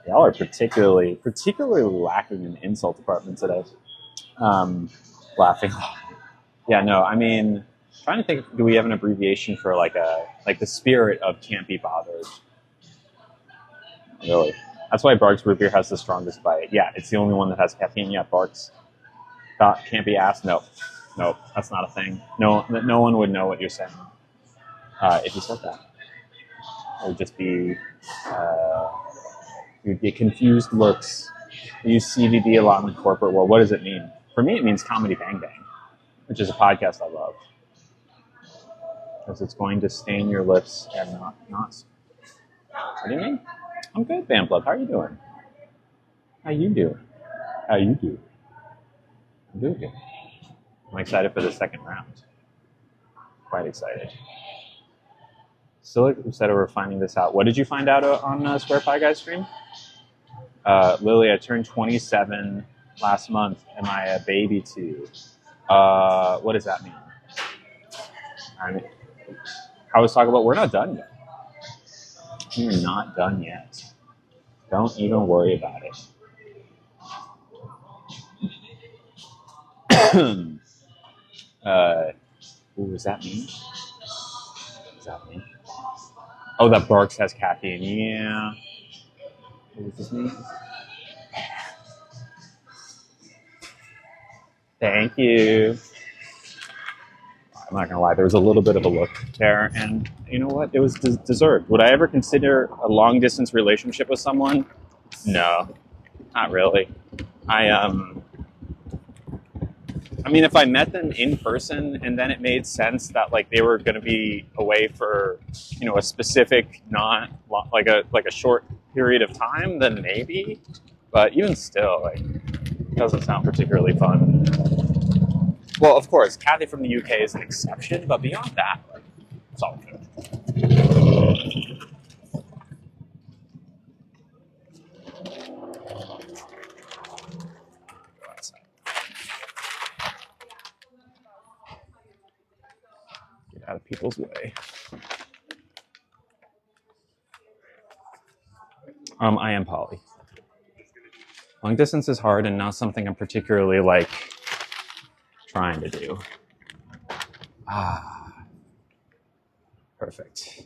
Y'all are particularly lacking in the insult department today. Laughing. Yeah, no, I mean, trying to think, do we have an abbreviation for like the spirit of can't be bothered? Really? That's why Barq's root beer has the strongest bite. Yeah, it's the only one that has caffeine. Yeah, Barq's. Can't be asked. No, that's not a thing. No one would know what you're saying if you said that. It would just be you'd get confused looks. We use CVB a lot in the corporate world. What does it mean? For me, it means Comedy Bang Bang, which is a podcast I love. Because it's going to stain your lips and not. What do you mean? I'm good, Bam Blood. How are you doing? How you doing? I'm doing good. I'm excited for the second round. Quite excited. Still excited we're finding this out. What did you find out on Square Pie Guys stream? Lily, I turned 27 last month. Am I a baby too? What does that mean? I mean, I was talking about we're not done yet. We're not done yet. Don't even worry about it. What does that mean? Oh, that Barq's has caffeine. Yeah. What does this mean? Thank you. I'm not gonna lie, there was a little bit of a look there, and you know what? It was deserved. Would I ever consider a long distance relationship with someone? No, not really. I mean, if I met them in person and then it made sense that like they were going to be away for, a specific not like a short period of time, then maybe. But even still, like, it doesn't sound particularly fun. Well, of course, Kathy from the UK is an exception, but beyond that, like, it's all good. out of people's way. I am poly. Long distance is hard and not something I'm particularly like trying to do. Ah, perfect.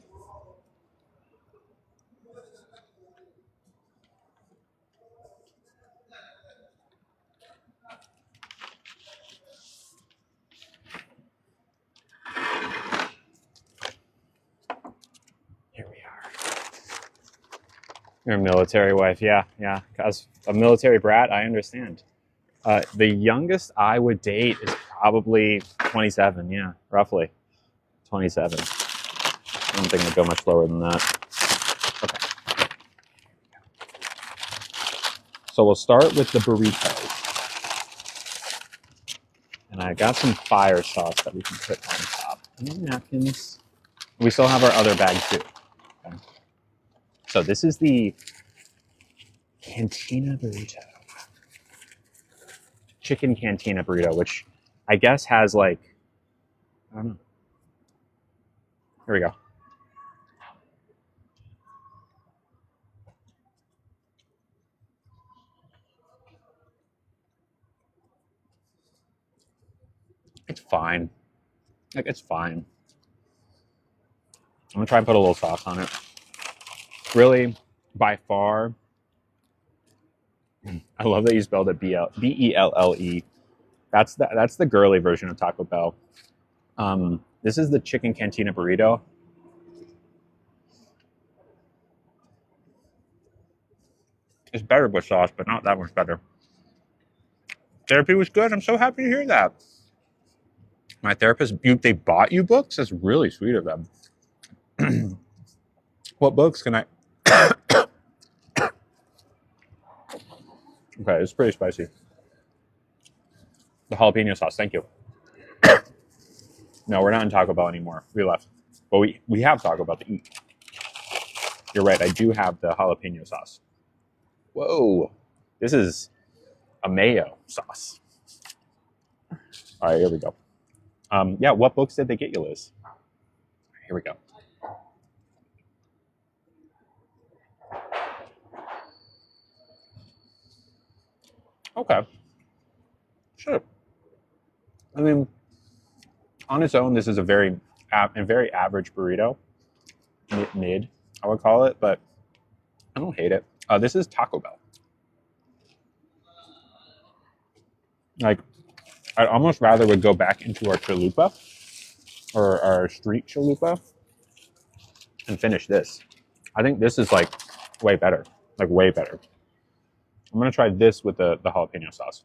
Here we are. You're a military wife, yeah. As a military brat, I understand. The youngest I would date is probably 27, yeah, roughly 27. I don't think I'd go much lower than that. Okay. So we'll start with the burritos. And I got some fire sauce that we can put on top. And napkins. We still have our other bag too. Okay. So this is the Cantina burrito. Chicken Cantina burrito, which I guess has like, I don't know. Here we go. It's fine. Like, it's fine. I'm gonna try and put a little sauce on it. Really, by far, I love that you spelled it B-E-L-L-E. That's the girly version of Taco Bell. This is the Chicken Cantina burrito. It's better with sauce, but not that much better. Therapy was good. I'm so happy to hear that. My therapist, they bought you books? That's really sweet of them. What books can I... Okay, it's pretty spicy. The jalapeno sauce, thank you. No, we're not in Taco Bell anymore. We left. But we have Taco Bell to eat. You're right, I do have the jalapeno sauce. Whoa. This is a mayo sauce. All right, here we go. Yeah, what books did they get you, Liz? Here we go. Okay. Sure. I mean, on its own, this is a very average burrito. Mid, I would call it, but I don't hate it. This is Taco Bell. Like, I'd almost rather would go back into our chalupa or our street chalupa and finish this. I think this is like way better, like way better. I'm gonna try this with the jalapeno sauce.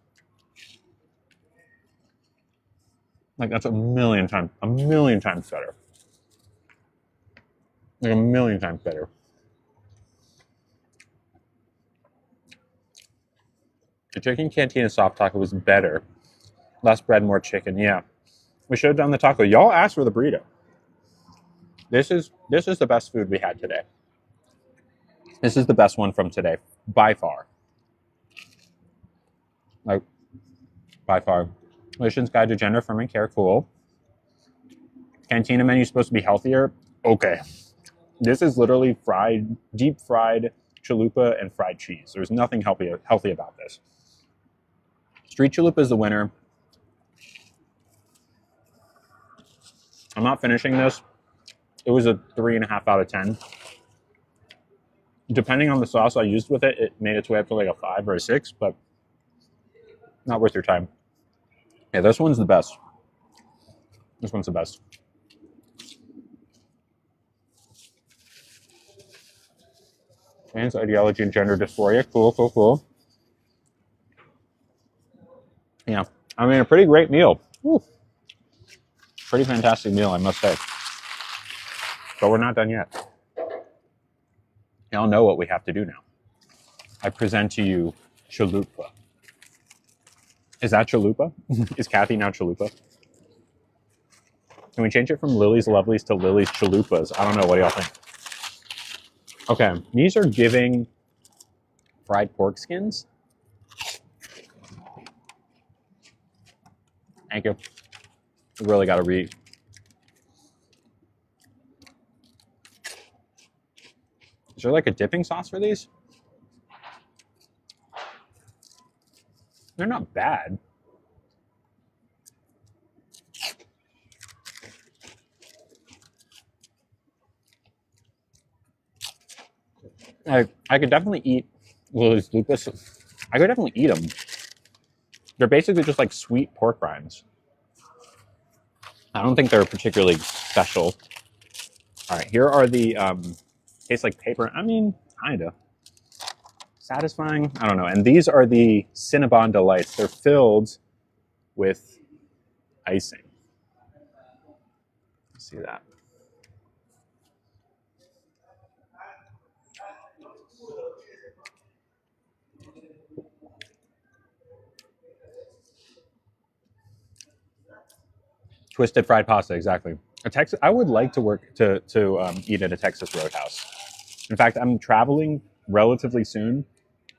Like, that's a million times better. Like a million times better. The chicken cantina soft taco was better. Less bread, more chicken. Yeah, we should have done the taco. Y'all asked for the burrito. This is the best food we had today. This is the best one from today, by far. Like, by far. Mission's Guide to Gender Affirming Care, cool. Cantina menu is supposed to be healthier. Okay. This is literally deep fried chalupa and fried cheese. There's nothing healthy about this. Street chalupa is the winner. I'm not finishing this. It was a 3.5 out of 10. Depending on the sauce I used with it, it made its way up to like a 5 or a 6, but not worth your time. Yeah, this one's the best. This one's the best. Trans ideology and gender dysphoria. Cool. Yeah, I mean, a pretty great meal. Woo. Pretty fantastic meal, I must say. But we're not done yet. Y'all know what we have to do now. I present to you chalupa. Is that chalupa? Is Kathy now chalupa? Can we change it from Lily's Lovelies to Lily's Chalupas? I don't know. What do y'all think? Okay, these are giving fried pork skins. Thank you. We really got to read. Is there like a dipping sauce for these? They're not bad. I could definitely eat Lily's lupus. I could definitely eat them. They're basically just like sweet pork rinds. I don't think they're particularly special. All right, here are the taste like paper. I mean, kind of satisfying. I don't know. And these are the Cinnabon Delights. They're filled with icing. See that? Twisted fried pasta, exactly. A Texas. I would like to work to eat at a Texas Roadhouse. In fact, I'm traveling relatively soon,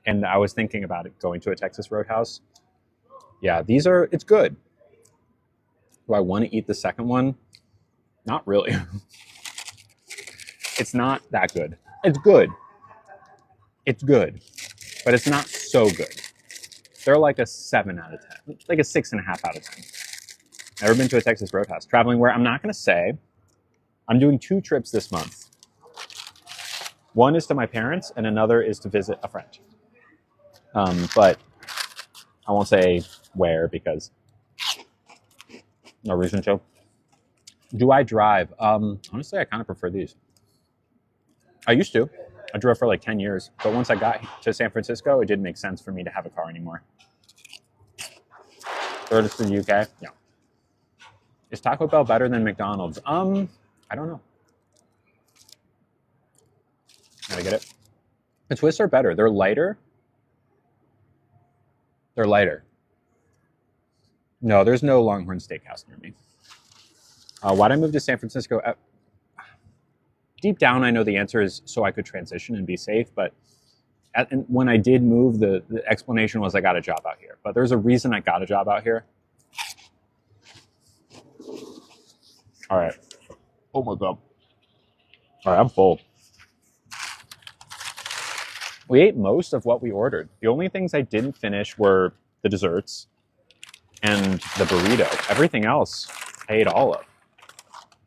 and I was thinking about it going to a Texas Roadhouse. Yeah, these are. It's good. Do I want to eat the second one? Not really. It's not that good. It's good. It's good, but it's not so good. They're like a 7 out of 10, like a 6.5 out of 10. Never been to a Texas Roadhouse. Traveling where I'm not going to say. I'm doing 2 trips this month. One is to my parents, and another is to visit a friend. But I won't say where because no reason to. Do I drive? Honestly, I kind of prefer these. I used to. I drove for like 10 years. But once I got to San Francisco, it didn't make sense for me to have a car anymore. Furthest to the UK? Yeah. Is Taco Bell better than McDonald's? I don't know. Gotta get it. The twists are better. They're lighter. They're lighter. No, there's no Longhorn Steakhouse near me. Why'd I move to San Francisco? Deep down, I know the answer is so I could transition and be safe. But when I did move, the explanation was I got a job out here. But there's a reason I got a job out here. All right. Oh my God. All right, I'm full. We ate most of what we ordered. The only things I didn't finish were the desserts and the burrito. Everything else I ate all of.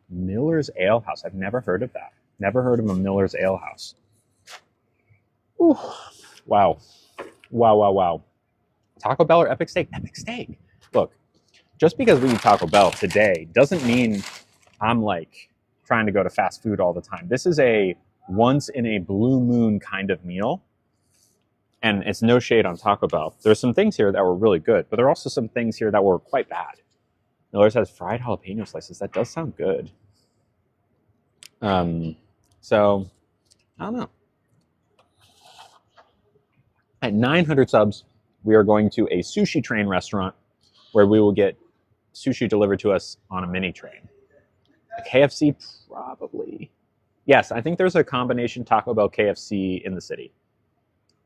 Miller's Ale House. I've never heard of that. Never heard of a Miller's Ale House. Ooh. Wow. Wow, wow, wow. Taco Bell or Epic Steak? Epic Steak. Look, just because we eat Taco Bell today doesn't mean I'm like trying to go to fast food all the time. This is a once in a blue moon kind of meal. And it's no shade on Taco Bell. There's some things here that were really good, but there are also some things here that were quite bad. Miller's has fried jalapeno slices. That does sound good. So, I don't know. At 900 subs, we are going to a sushi train restaurant where we will get sushi delivered to us on a mini train. A KFC, probably. Yes, I think there's a combination Taco Bell KFC in the city.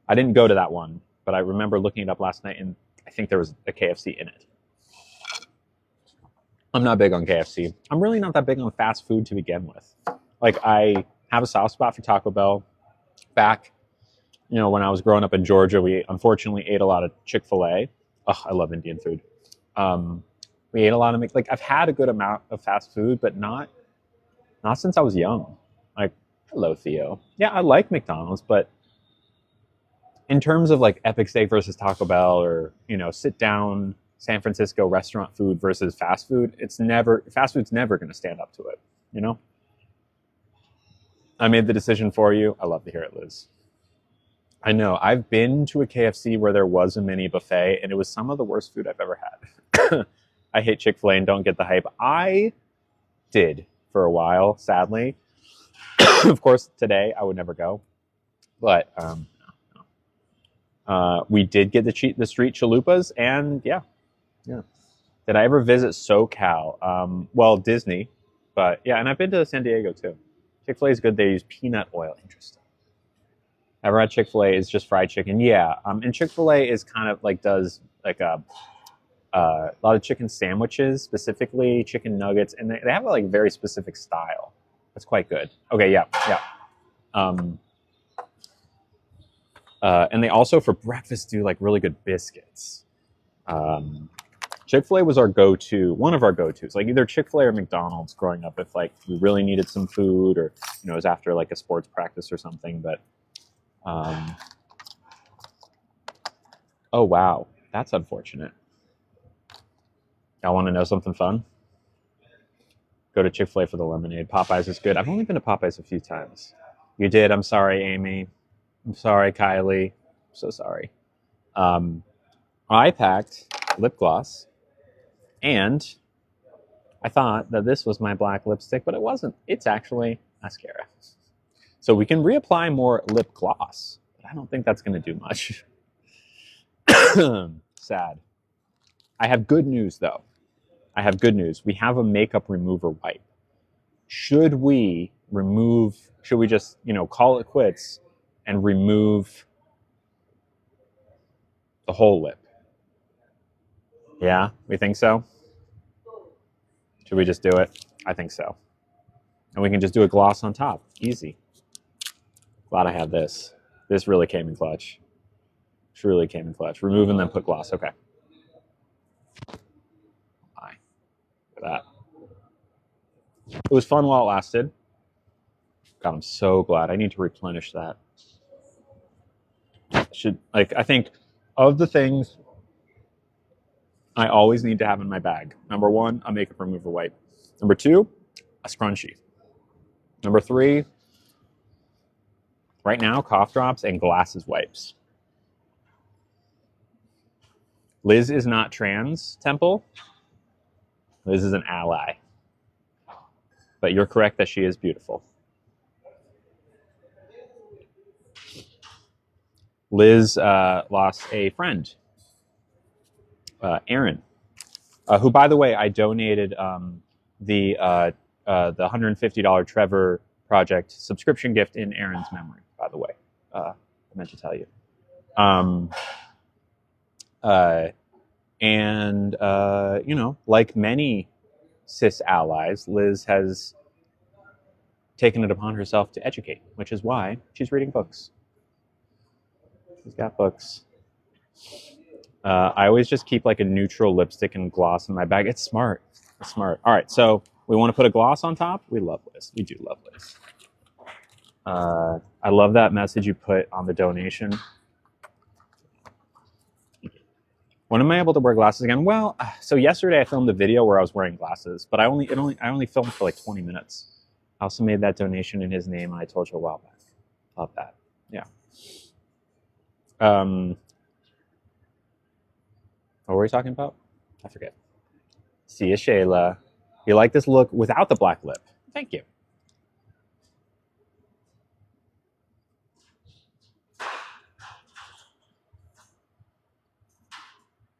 I didn't go to that one, but I remember looking it up last night, and I think there was a KFC in it. I'm not big on KFC. I'm really not that big on fast food to begin with. Like, I have a soft spot for Taco Bell. Back, when I was growing up in Georgia, we unfortunately ate a lot of Chick-fil-A. Oh, I love Indian food. We ate a lot of, I've had a good amount of fast food, but not since I was young. Like, hello, Theo. Yeah, I like McDonald's, but in terms of like Epic Steak versus Taco Bell or, sit down San Francisco restaurant food versus fast food, fast food's never going to stand up to it, I made the decision for you. I love to hear it, Liz. I know. I've been to a KFC where there was a mini buffet, and it was some of the worst food I've ever had. I hate Chick-fil-A and don't get the hype. I did for a while, sadly. Of course, today I would never go. But we did get the street chalupas, and yeah. Did I ever visit SoCal? Well, Disney, but yeah, and I've been to San Diego too. Chick-fil-A is good. They use peanut oil. Interesting. Ever had Chick-fil-A is just fried chicken. Yeah, and Chick-fil-A is kind of like does like a lot of chicken sandwiches, specifically chicken nuggets, and they have a like very specific style. That's quite good. Okay, yeah. And they also for breakfast do like really good biscuits. Chick-fil-A was our go-to, one of our go-tos, like either Chick-fil-A or McDonald's growing up if like we really needed some food, or it was after like a sports practice or something. But oh wow, that's unfortunate. Y'all want to know something fun? Go to Chick-fil-A for the lemonade. Popeyes is good. I've only been to Popeyes a few times. You did. I'm sorry, Amy. I'm sorry, Kylie. I'm so sorry. I packed lip gloss, and I thought that this was my black lipstick, but it wasn't. It's actually mascara. So we can reapply more lip gloss, but I don't think that's going to do much. Sad. I have good news, though. I have good news. We have a makeup remover wipe. Should we just, call it quits and remove the whole lip? Yeah, we think so? Should we just do it? I think so. And we can just do a gloss on top. Easy. Glad I have this. This really came in clutch. Truly came in clutch. Remove and then put gloss. Okay. Bye. Look at that. It was fun while it lasted. God, I'm so glad. I need to replenish that. I think of the things I always need to have in my bag. Number 1, a makeup remover wipe. Number 2, a scrunchie. Number 3, right now, cough drops and glasses wipes. Liz is not trans, Temple. Liz is an ally. But you're correct that she is beautiful. Liz lost a friend, Aaron, who, by the way, I donated the $150 Trevor Project subscription gift in Aaron's memory, by the way. I meant to tell you. Like many cis allies, Liz has taken it upon herself to educate, which is why she's reading books. She's got books. I always just keep like a neutral lipstick and gloss in my bag. It's smart. It's smart. All right, so we want to put a gloss on top. We love Liz. We do love Liz. I love that message you put on the donation. When am I able to wear glasses again? Well, so yesterday I filmed a video where I was wearing glasses, but I only filmed for like 20 minutes. I also made that donation in his name, and I told you a while back. Love that. Yeah. What were we talking about? I forget. See ya, Shayla. You like this look without the black lip? Thank you.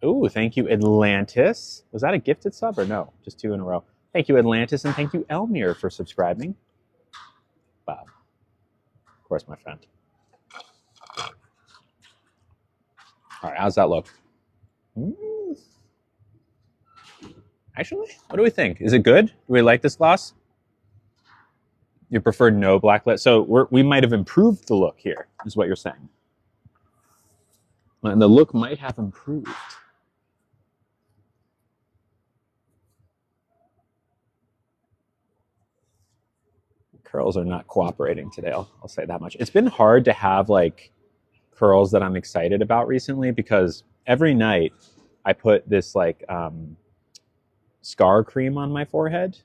Ooh, thank you, Atlantis. Was that a gifted sub or no? Just 2 in a row. Thank you, Atlantis, and thank you, Elmir, for subscribing. Wow. Of course, my friend. All right, how's that look? Actually, what do we think? Is it good? Do we like this gloss? You prefer no black lip? So we might have improved the look here, is what you're saying. And the look might have improved. Curls are not cooperating today, I'll say that much. It's been hard to have like curls that I'm excited about recently, because every night I put this like scar cream on my forehead,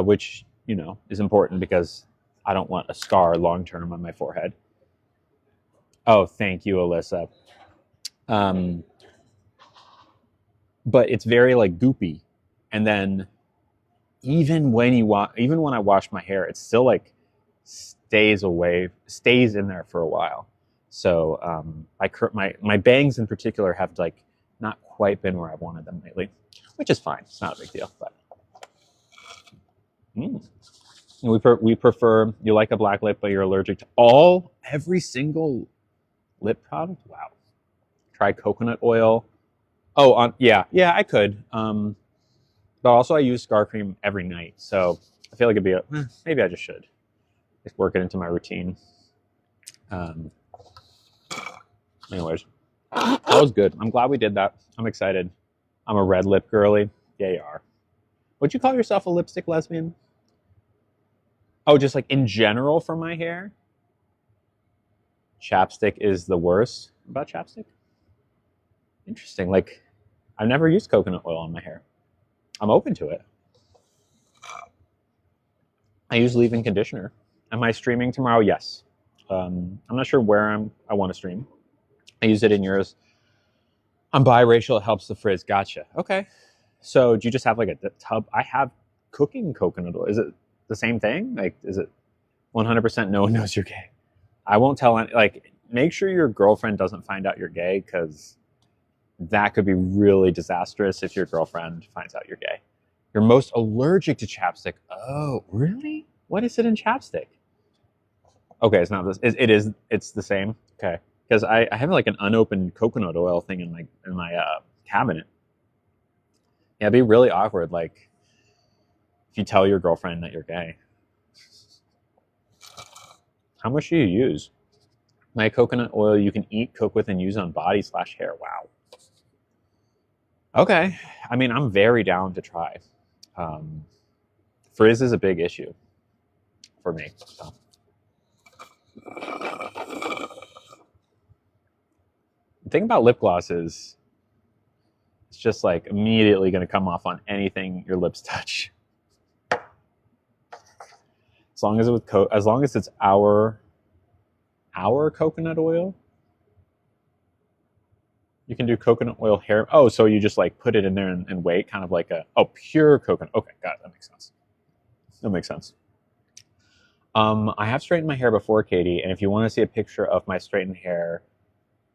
which, is important because I don't want a scar long term on my forehead. Oh, thank you, Alyssa. But it's very like goopy, and then even when I wash my hair, it still like stays in there for a while. So my bangs in particular have like not quite been where I wanted them lately, which is fine. It's not a big deal. But we prefer, you like a black lip, but you're allergic to every single lip product. Wow. Try coconut oil. Oh, yeah, I could. But also I use scar cream every night, so I feel like it'd be maybe I just should just work it into my routine. Anyways, that was good. I'm glad we did that. I'm excited. I'm a red lip girly. Yeah, you are. Would you call yourself a lipstick lesbian? Oh, just like in general for my hair? Chapstick is the worst about chapstick? Interesting. Like, I've never used coconut oil on my hair. I'm open to it. I use leave-in conditioner. Am I streaming tomorrow? Yes. I'm not sure where I want to stream. I use it in yours. I'm biracial. It helps the frizz. Gotcha. Okay. So do you just have like a tub? I have cooking coconut oil. Is it the same thing? Like, is it 100% no one knows you're gay? I won't tell any, like, make sure your girlfriend doesn't find out you're gay, because that could be really disastrous if your girlfriend finds out you're gay. You're most allergic to chapstick. Oh, really? What is it in chapstick? Okay, it's not this. It is. It's the same. Okay, because I have like an unopened coconut oil thing in my cabinet. Yeah, it'd be really awkward. Like, if you tell your girlfriend that you're gay. How much do you use? My coconut oil you can eat, cook with, and use on body/hair. Wow. Okay. I mean, I'm very down to try. Frizz is a big issue for me. So. The thing about lip gloss is it's just like immediately going to come off on anything your lips touch. As long as it's our coconut oil. You can do coconut oil hair. Oh, so you just like put it in there and wait, kind of like pure coconut. Okay, got it. That makes sense. That makes sense. I have straightened my hair before, Katie, and if you want to see a picture of my straightened hair,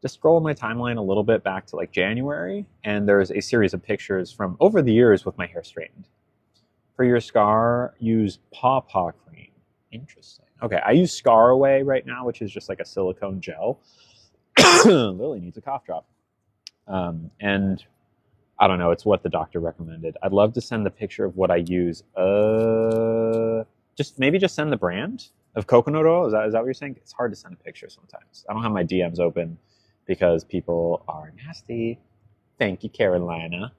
just scroll my timeline a little bit back to like January, and there's a series of pictures from over the years with my hair straightened. For your scar, use pawpaw cream. Interesting. Okay, I use Scar Away right now, which is just like a silicone gel. Lily needs a cough drop. And I don't know, it's what the doctor recommended. I'd love to send the picture of what I use. Just send the brand of coconut oil. Is that what you're saying? It's hard to send a picture sometimes. I don't have my DMs open because people are nasty. Thank you, Carolina.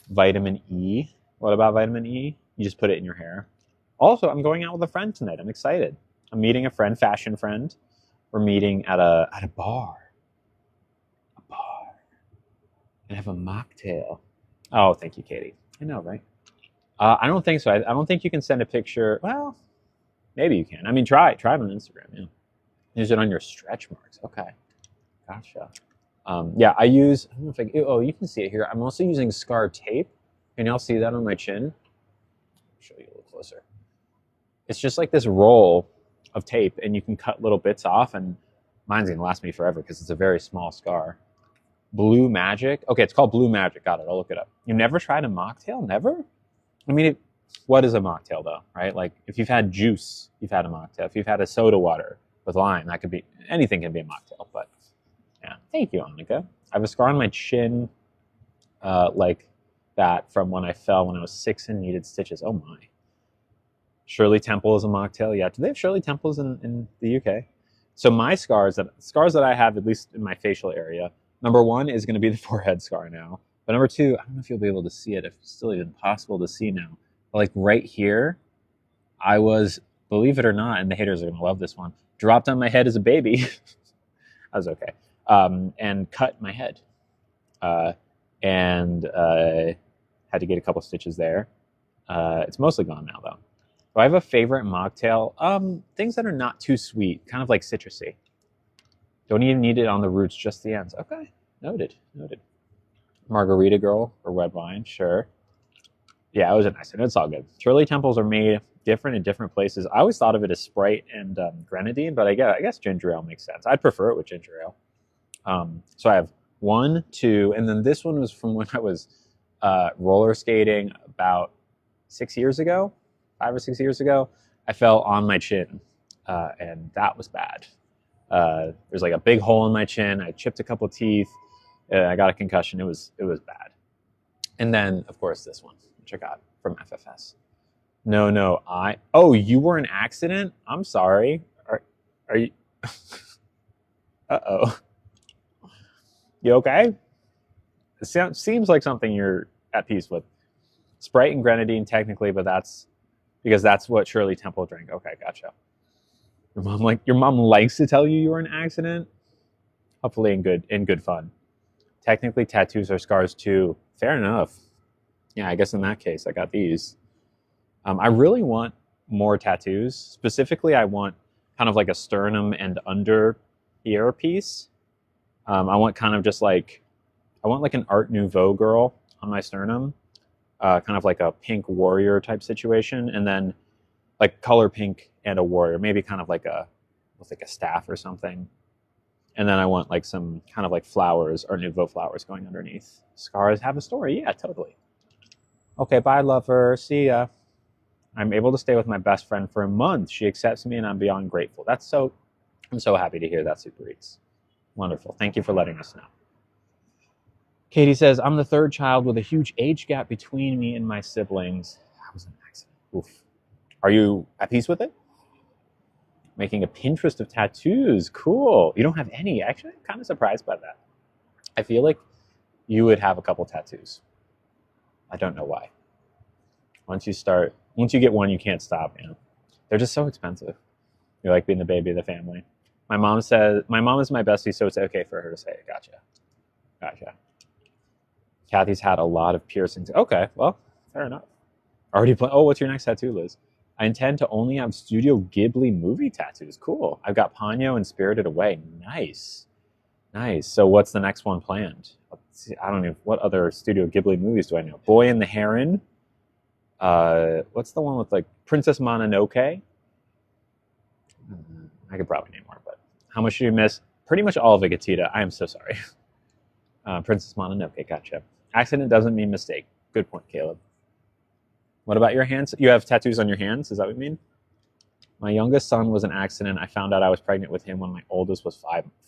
Vitamin E. What about vitamin E? You just put it in your hair. Also, I'm going out with a friend tonight. I'm excited. I'm meeting a friend, fashion friend. We're meeting at a bar. And have a mocktail. Oh, thank you, Katie. I know, right? I don't think so. I don't think you can send a picture. Well, maybe you can. I mean, try it on Instagram. Yeah, use it on your stretch marks. Okay, gotcha. Yeah, I use. I don't know if I. Oh, you can see it here. I'm also using Scar tape. Can y'all see that on my chin? I'll show you a little closer. It's just like this roll of tape, and you can cut little bits off. And mine's gonna last me forever because it's a very small scar. Blue Magic. Okay, it's called Blue Magic. Got it. I'll look it up. You never tried a mocktail? Never? I mean, what is a mocktail though, right? Like if you've had juice, you've had a mocktail. If you've had a soda water with lime, that could be, anything can be a mocktail. But yeah, thank you, Annika. I have a scar on my chin like that from when I fell when I was 6 and needed stitches. Oh my. Shirley Temple is a mocktail. Yeah, do they have Shirley Temples in the UK? So my scars that I have, at least in my facial area, number one is going to be the forehead scar now. But number two, I don't know if you'll be able to see it, if it's still even possible to see now. But like right here, I was, believe it or not, and the haters are going to love this one, dropped on my head as a baby. I was okay. And cut my head. And had to get a couple stitches there. It's mostly gone now, though. Do I have a favorite mocktail? Things that are not too sweet, kind of like citrusy. Don't even need it on the roots, just the ends. Okay, noted. Margarita Girl or red wine, sure. Yeah, it was a nice one. It's all good. Shirley Temples are made different in different places. I always thought of it as Sprite and grenadine, but I guess ginger ale makes sense. I'd prefer it with ginger ale. So I have 1, 2, and then this one was from when I was roller skating about 6 years ago, 5 or 6 years ago. I fell on my chin, and that was bad. There's like a big hole in my chin. I chipped a couple teeth. I got a concussion. It was bad. And then, of course, this one, which I got from FFS. No, oh, you were in an accident? I'm sorry. Are you? Uh-oh. You okay? It seems like something you're at peace with. Sprite and grenadine, technically, but that's because that's what Shirley Temple drank. Okay, gotcha. Your mom likes to tell you were in an accident. Hopefully, in good fun. Technically, tattoos are scars too. Fair enough. Yeah, I guess in that case, I got these. I really want more tattoos. Specifically, I want kind of like a sternum and under ear piece. I want kind of just like I want like an Art Nouveau girl on my sternum, kind of like a pink warrior type situation, and then like color pink and a warrior, maybe kind of like a with like a staff or something. And then I want like some kind of like flowers or Nouveau flowers going underneath. Scars have a story. Yeah, totally. Okay, bye, lover. See ya. I'm able to stay with my best friend for a month. She accepts me and I'm beyond grateful. I'm so happy to hear that, Super Eats. Wonderful. Thank you for letting us know. Katie says, I'm the third child with a huge age gap between me and my siblings. That was an accident. Oof. Are you at peace with it? Making a Pinterest of tattoos. Cool. You don't have any. Actually, I'm kind of surprised by that. I feel like you would have a couple tattoos. I don't know why. Once you get one, you can't stop. They're just so expensive. You like being the baby of the family. My mom is my bestie, so it's okay for her to say it. Gotcha. Kathy's had a lot of piercings. Okay, well, fair enough. Already play. Oh, what's your next tattoo, Liz? I intend to only have Studio Ghibli movie tattoos. Cool. I've got Ponyo and Spirited Away. Nice. So what's the next one planned? Let's see. I don't know. What other Studio Ghibli movies do I know? Boy and the Heron. What's the one with like Princess Mononoke? I could probably name more, but how much do you miss? Pretty much all of it, Gatita. I am so sorry. Princess Mononoke, gotcha. Accident doesn't mean mistake. Good point, Caleb. What about your hands? You have tattoos on your hands? Is that what you mean? My youngest son was an accident. I found out I was pregnant with him when my oldest was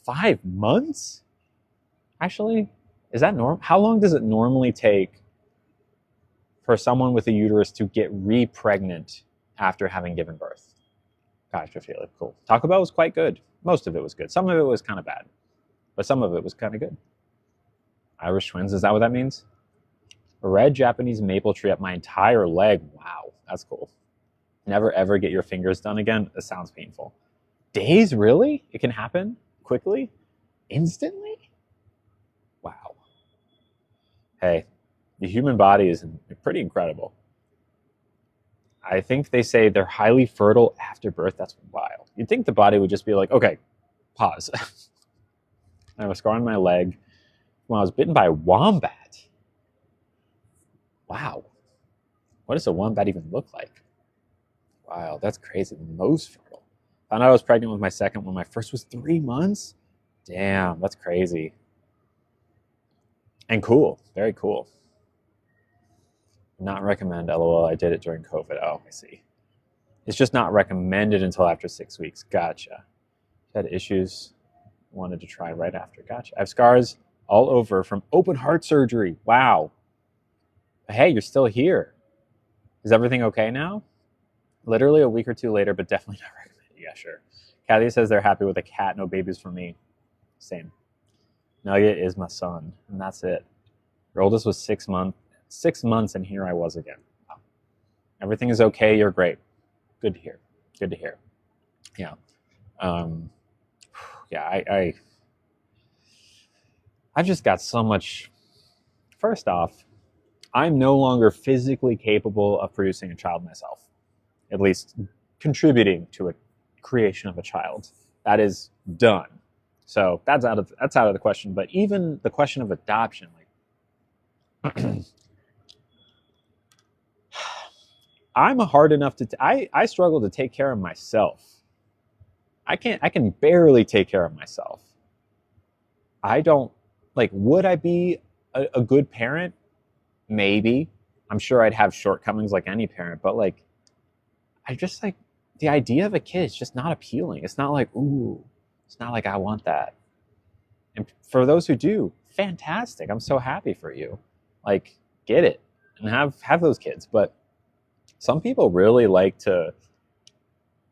5 months? Actually, is that normal? How long does it normally take for someone with a uterus to get re-pregnant after having given birth? Gotcha, Felix. Cool. Taco Bell was quite good. Most of it was good. Some of it was kind of bad, but some of it was kind of good. Irish twins, is that what that means? A red Japanese maple tree up my entire leg. Wow, that's cool. Never ever get your fingers done again. It sounds painful. Days, really? It can happen quickly? Instantly? Wow. Hey, the human body is pretty incredible. I think they say they're highly fertile after birth. That's wild. You'd think the body would just be like, okay, pause. I have a scar on my leg when I was bitten by a wombat. Wow. What does a wombat even look like? Wow, that's crazy. The most fertile. Found out I was pregnant with my second when my first was 3 months. Damn, that's crazy. And cool. Very cool. Not recommend, LOL. I did it during COVID. Oh, I see. It's just not recommended until after 6 weeks. Gotcha. Had issues. Wanted to try right after. Gotcha. I have scars all over from open heart surgery. Wow. Hey, you're still here. Is everything okay now? Literally a week or two later, but definitely not recommended. Yeah, sure. Kathy says they're happy with a cat. No babies for me. Same. Nugget is my son, and that's it. Your oldest was 6 months, and here I was again. Wow. Everything is okay. You're great. Good to hear. Yeah. Yeah, I've just got so much. First off, I'm no longer physically capable of producing a child myself, at least contributing to a creation of a child. That is done. So that's out of the question. But even the question of adoption, like I'm hard enough to I struggle to take care of myself. I can barely take care of myself. I don't like, would I be a good parent? Maybe. I'm sure I'd have shortcomings like any parent, but like, I just like the idea of a kid is just not appealing. It's not like, ooh, it's not like I want that. And for those who do, fantastic. I'm so happy for you. Like, get it and have those kids. But some people really like to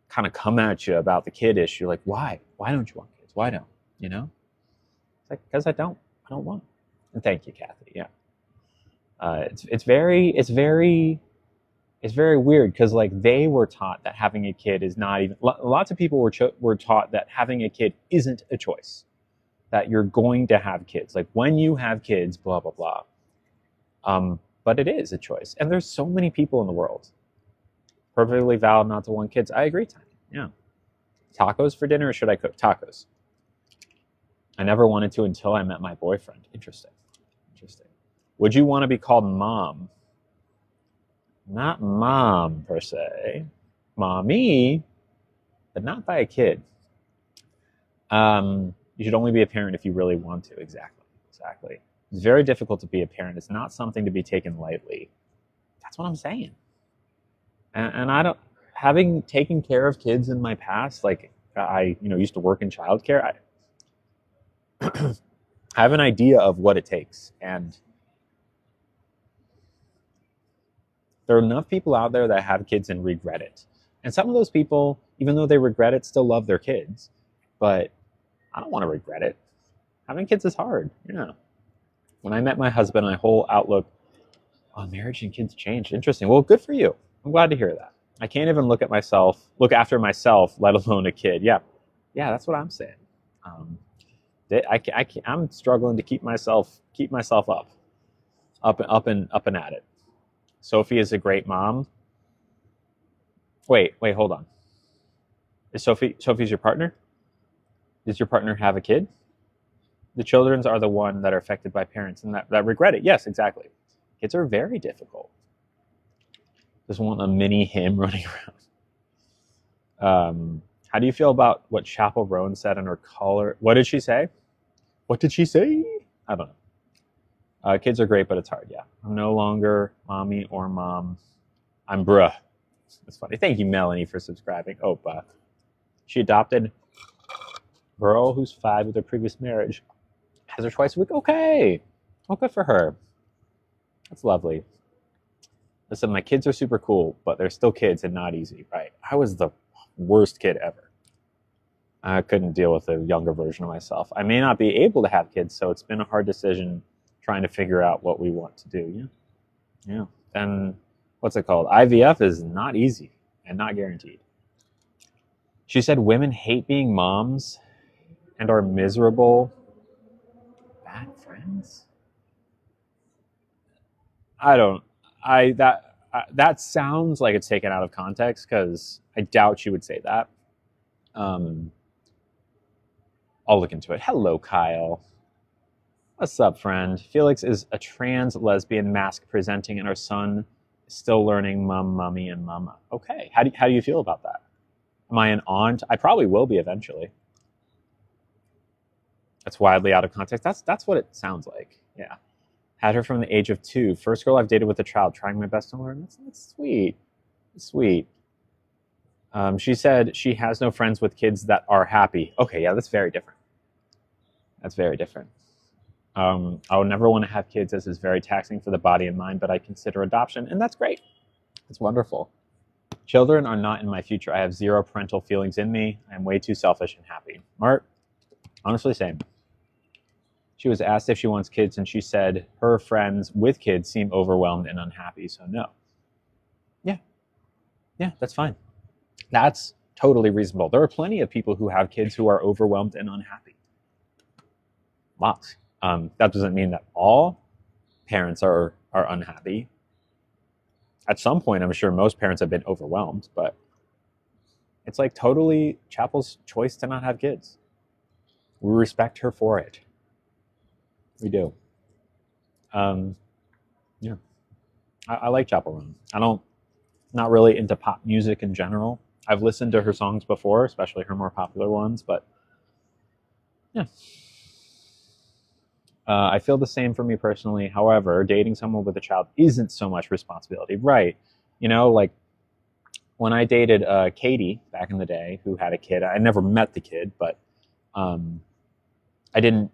kind of come at you about the kid issue. Like, why? Why don't you want kids? Why don't? You know? It's like, because I don't don't want. And thank you, Kathy. Yeah. It's very weird because like they were taught that having a kid is not even. Lots of people were taught that having a kid isn't a choice. That you're going to have kids. Like when you have kids, blah blah blah. But it is a choice, and there's so many people in the world. Perfectly valid not to want kids. I agree, Tanya. Yeah. Tacos for dinner, or should I cook tacos? I never wanted to until I met my boyfriend. Interesting. Interesting. Would you want to be called mom? Not mom per se, mommy, but not by a kid. You should only be a parent if you really want to. Exactly. Exactly. It's very difficult to be a parent. It's not something to be taken lightly. That's what I'm saying. And I don't, having taken care of kids in my past, like I used to work in childcare. I have an idea of what it takes, and there are enough people out there that have kids and regret it. And some of those people, even though they regret it, still love their kids. But I don't want to regret it. Having kids is hard. Yeah. When I met my husband, my whole outlook on marriage and kids changed. Interesting. Well, good for you. I'm glad to hear that. I can't even look after myself, let alone a kid. Yeah. Yeah, that's what I'm saying. I'm struggling to keep myself up and at it. Sophie is a great mom. Wait, hold on. Is Sophie's your partner? Does your partner have a kid? The children are the one that are affected by parents and that regret it. Yes, exactly. Kids are very difficult. Just want a mini him running around. How do you feel about what Chapel Roan said in her caller? What did she say? What did she say? I don't know. Kids are great, but it's hard. Yeah. I'm no longer mommy or mom. I'm bruh. That's funny. Thank you, Melanie, for subscribing. Opa. She adopted girl who's 5 with her previous marriage. Has her twice a week. Okay. Well, good for her. That's lovely. Listen, my kids are super cool, but they're still kids and not easy, right? I was the worst kid ever. I couldn't deal with a younger version of myself. I may not be able to have kids, so it's been a hard decision trying to figure out what we want to do. Yeah. And what's it called? IVF is not easy and not guaranteed. She said women hate being moms and are miserable. Bad friends? That sounds like it's taken out of context because I doubt she would say that. I'll look into it. Hello, Kyle. What's up, friend? Felix is a trans lesbian mask presenting, and our son is still learning mum, mummy, and mama. Okay. How do you feel about that? Am I an aunt? I probably will be eventually. That's wildly out of context. That's what it sounds like. Yeah. Had her from the age of 2. First girl I've dated with a child. Trying my best to learn. That's sweet. Sweet. She said she has no friends with kids that are happy. Okay, yeah, that's very different. That's very different. I would never want to have kids as it's very taxing for the body and mind, but I consider adoption, and that's great. It's wonderful. Children are not in my future. I have 0 parental feelings in me. I'm way too selfish and happy. Mart, honestly, same. She was asked if she wants kids, and she said her friends with kids seem overwhelmed and unhappy, so no. Yeah, that's fine. That's totally reasonable. There are plenty of people who have kids who are overwhelmed and unhappy. Lots. That doesn't mean that all parents are unhappy. At some point, I'm sure most parents have been overwhelmed, but it's like totally Chapel's choice to not have kids. We respect her for it. We do. Yeah. I like Chapel Roan. Not really into pop music in general. I've listened to her songs before, especially her more popular ones, but yeah. I feel the same for me personally. However, dating someone with a child isn't so much responsibility. Right. Like when I dated Katie back in the day, who had a kid, I never met the kid, but I kind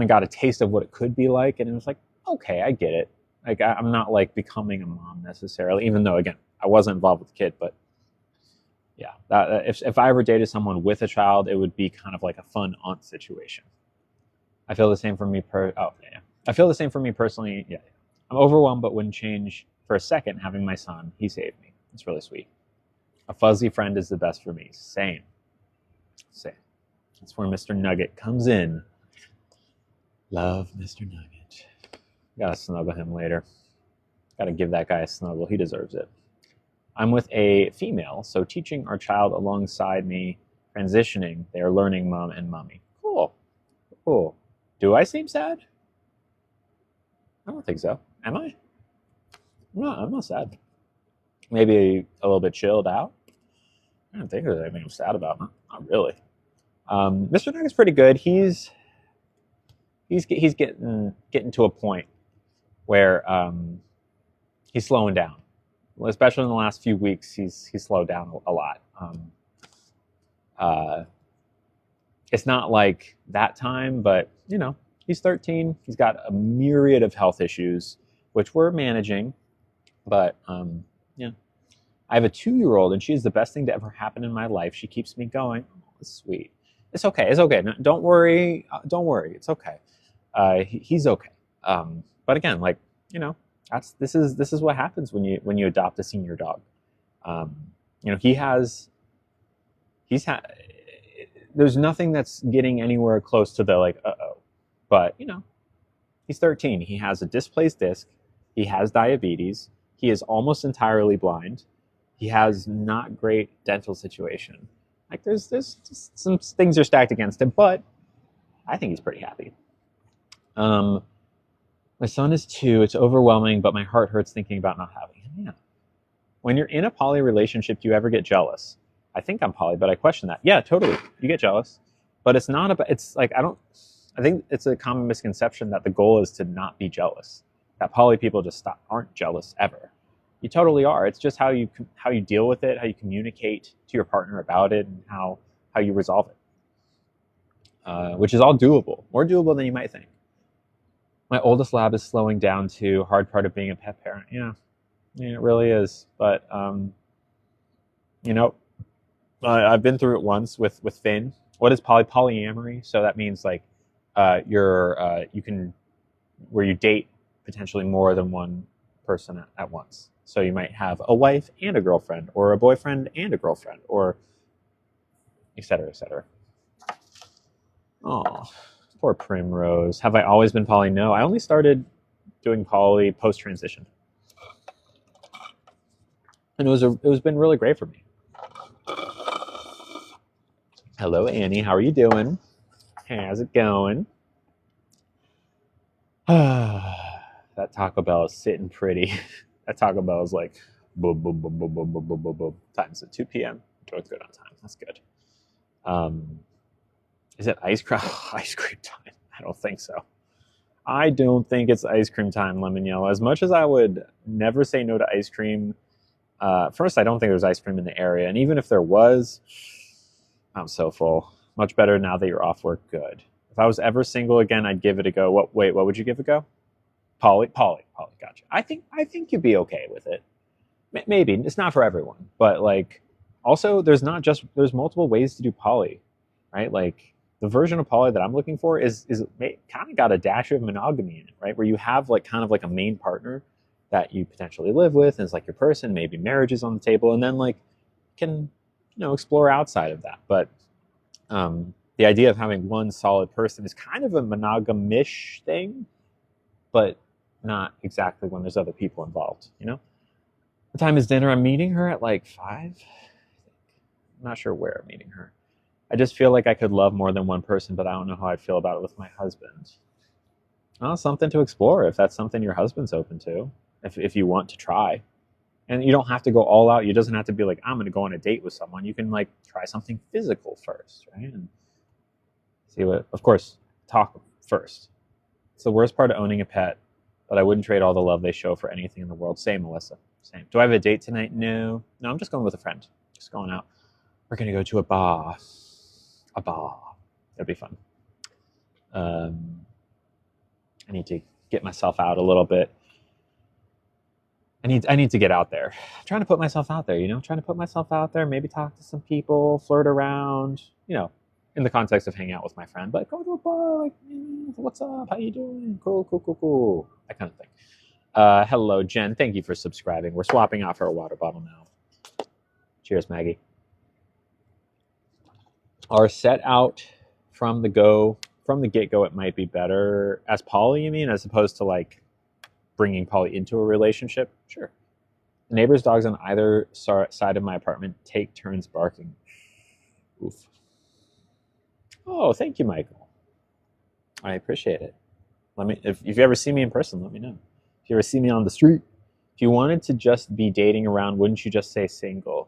of got a taste of what it could be like. And it was like, okay, I get it. Like I'm not like becoming a mom necessarily, even though, again, I wasn't involved with the kid, but yeah, if I ever dated someone with a child, it would be kind of like a fun aunt situation. I feel the same for me I feel the same for me personally. Yeah. I'm overwhelmed but wouldn't change for a second having my son. He saved me. It's really sweet. A fuzzy friend is the best for me. Same. Same. That's where Mr. Nugget comes in. Love Mr. Nugget. Gotta snuggle him later. Gotta give that guy a snuggle. He deserves it. I'm with a female, so teaching our child alongside me, transitioning. They are learning mom and mommy. Cool. Cool. Do I seem sad? I don't think so. Am I? I'm not sad. Maybe a little bit chilled out. I don't think there's anything I'm sad about. Not really. Mr. Nugget's pretty good. He's getting to a point where he's slowing down. Especially in the last few weeks, he's slowed down a lot. It's not like that time, but he's 13. He's got a myriad of health issues, which we're managing. But yeah, I have a 2-year-old, and she's the best thing to ever happen in my life. She keeps me going. Oh, it's sweet. It's okay. It's okay. No, don't worry. Don't worry. It's okay. He's okay. But again, this is what happens when you adopt a senior dog. There's nothing that's getting anywhere close to the uh-oh. But he's 13. He has a displaced disc. He has diabetes. He is almost entirely blind. He has not great dental situation. There's just some things are stacked against him, but I think he's pretty happy. My son is 2. It's overwhelming, but my heart hurts thinking about not having him. Yeah. When you're in a poly relationship, do you ever get jealous? I think I'm poly, but I question that. Yeah, totally. You get jealous, but it's not about. It's like I think it's a common misconception that the goal is to not be jealous. That poly people just aren't jealous ever. You totally are. It's just how you deal with it, how you communicate to your partner about it, and how you resolve it, which is all doable, more doable than you might think. My oldest lab is slowing down too. Hard part of being a pet parent. Yeah, it really is. But I've been through it once with Finn. What is polyamory? So that means you can where you date potentially more than one person at once. So you might have a wife and a girlfriend, or a boyfriend and a girlfriend, or et cetera, et cetera. Oh, poor Primrose. Have I always been poly? No, I only started doing poly post-transition. And it was been really great for me. Hello, Annie. How are you doing? How's it going? That Taco Bell is sitting pretty. That Taco Bell is like boom, boom, boom, boom, boom, boom, boom, boom, boom. Time's at 2 p.m. Doing good on time. That's good. Is it ice cream time? I don't think so. I don't think it's ice cream time, Lemon Yellow. As much as I would never say no to ice cream, first, I don't think there's ice cream in the area. And even if there was, I'm so full. Much better now that you're off work. Good. If I was ever single again, I'd give it a go. What would you give it a go? Poly. Gotcha. I think you'd be okay with it. Maybe. It's not for everyone. But also, there's multiple ways to do poly, right? The version of poly that I'm looking for is kind of got a dash of monogamy in it, right? Where you have kind of a main partner that you potentially live with, and it's your person. Maybe marriage is on the table, and then can explore outside of that. But the idea of having one solid person is kind of a monogamish thing, but not exactly when there's other people involved. What time is dinner? I'm meeting her at 5. I'm not sure where I'm meeting her. I just feel like I could love more than one person, but I don't know how I feel about it with my husband. Well, something to explore if that's something your husband's open to, if you want to try. And you don't have to go all out. You doesn't have to be I'm going to go on a date with someone. You can try something physical first, right? And see of course, talk first. It's the worst part of owning a pet, but I wouldn't trade all the love they show for anything in the world. Same, Melissa. Same. Do I have a date tonight? No, I'm just going with a friend. Just going out. We're going to go to a bar. It'll be fun. I need to get myself out a little bit. I need to get out there. I'm trying to put myself out there, trying to put myself out there, maybe talk to some people, flirt around, in the context of hanging out with my friend, but go to a bar, like, what's up? How you doing? Cool, cool, cool, cool. That kind of thing. Hello, Jen. Thank you for subscribing. We're swapping off our water bottle now. Cheers, Maggie. Are set out from the get-go, it might be better as poly, you mean, as opposed to like bringing poly into a relationship? Sure. Neighbors' dogs on either side of my apartment take turns barking. Oof. Oh, thank you, Michael. I appreciate it. Let me, if you ever see me in person, let me know. If you ever see me on the street, if you wanted to just be dating around, wouldn't you just say single?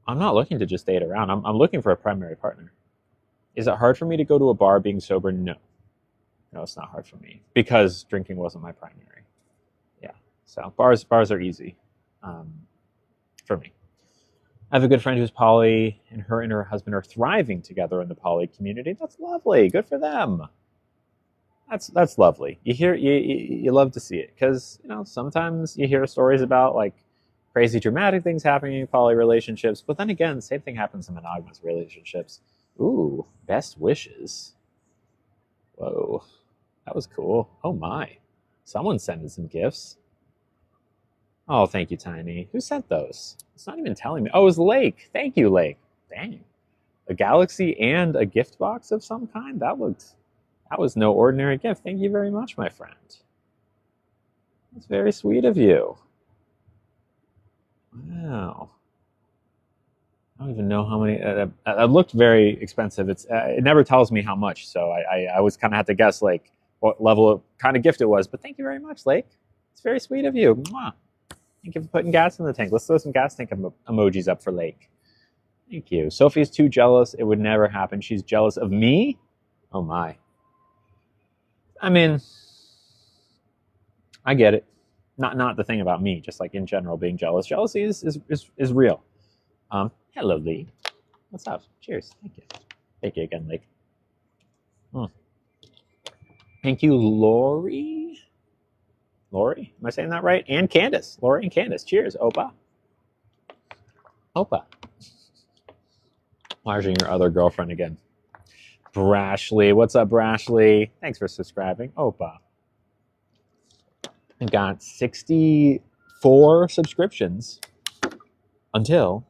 I'm not looking to just date around. I'm looking for a primary partner. Is it hard for me to go to a bar being sober? No. No, it's not hard for me because drinking wasn't my primary. Yeah. So bars are easy for me. I have a good friend who's poly, and her husband are thriving together in the poly community. That's lovely. Good for them. That's lovely. You love to see it because sometimes you hear stories about like crazy dramatic things happening in poly relationships, but then again, the same thing happens in monogamous relationships. Ooh, best wishes. Whoa, that was cool. Oh my, someone sending some gifts. Oh, thank you, Tiny. Who sent those? It's not even telling me. Oh, it was Lake. Thank you, Lake. Dang, a galaxy and a gift box of some kind. That was no ordinary gift. Thank you very much, my friend. That's very sweet of you. Wow. I don't even know how many. It looked very expensive. It never tells me how much, so I always kind of have to guess like what level of kind of gift it was. But thank you very much, Lake. It's very sweet of you. Mwah. Thank you for putting gas in the tank. Let's throw some gas tank emojis up for Lake. Thank you. Sophie's too jealous. It would never happen. She's jealous of me. Oh my. I mean, I get it. Not the thing about me, just like in general being jealous. Jealousy is real. Hello, Lee. What's up? Cheers. Thank you. Thank you again, Lake. Thank you, Lori. Lori, am I saying that right? And Candace. Lori and Candace. Cheers, Opa. Opa. Larging your other girlfriend again. Brashley. What's up, Brashley? Thanks for subscribing. Opa. I got 64 subscriptions until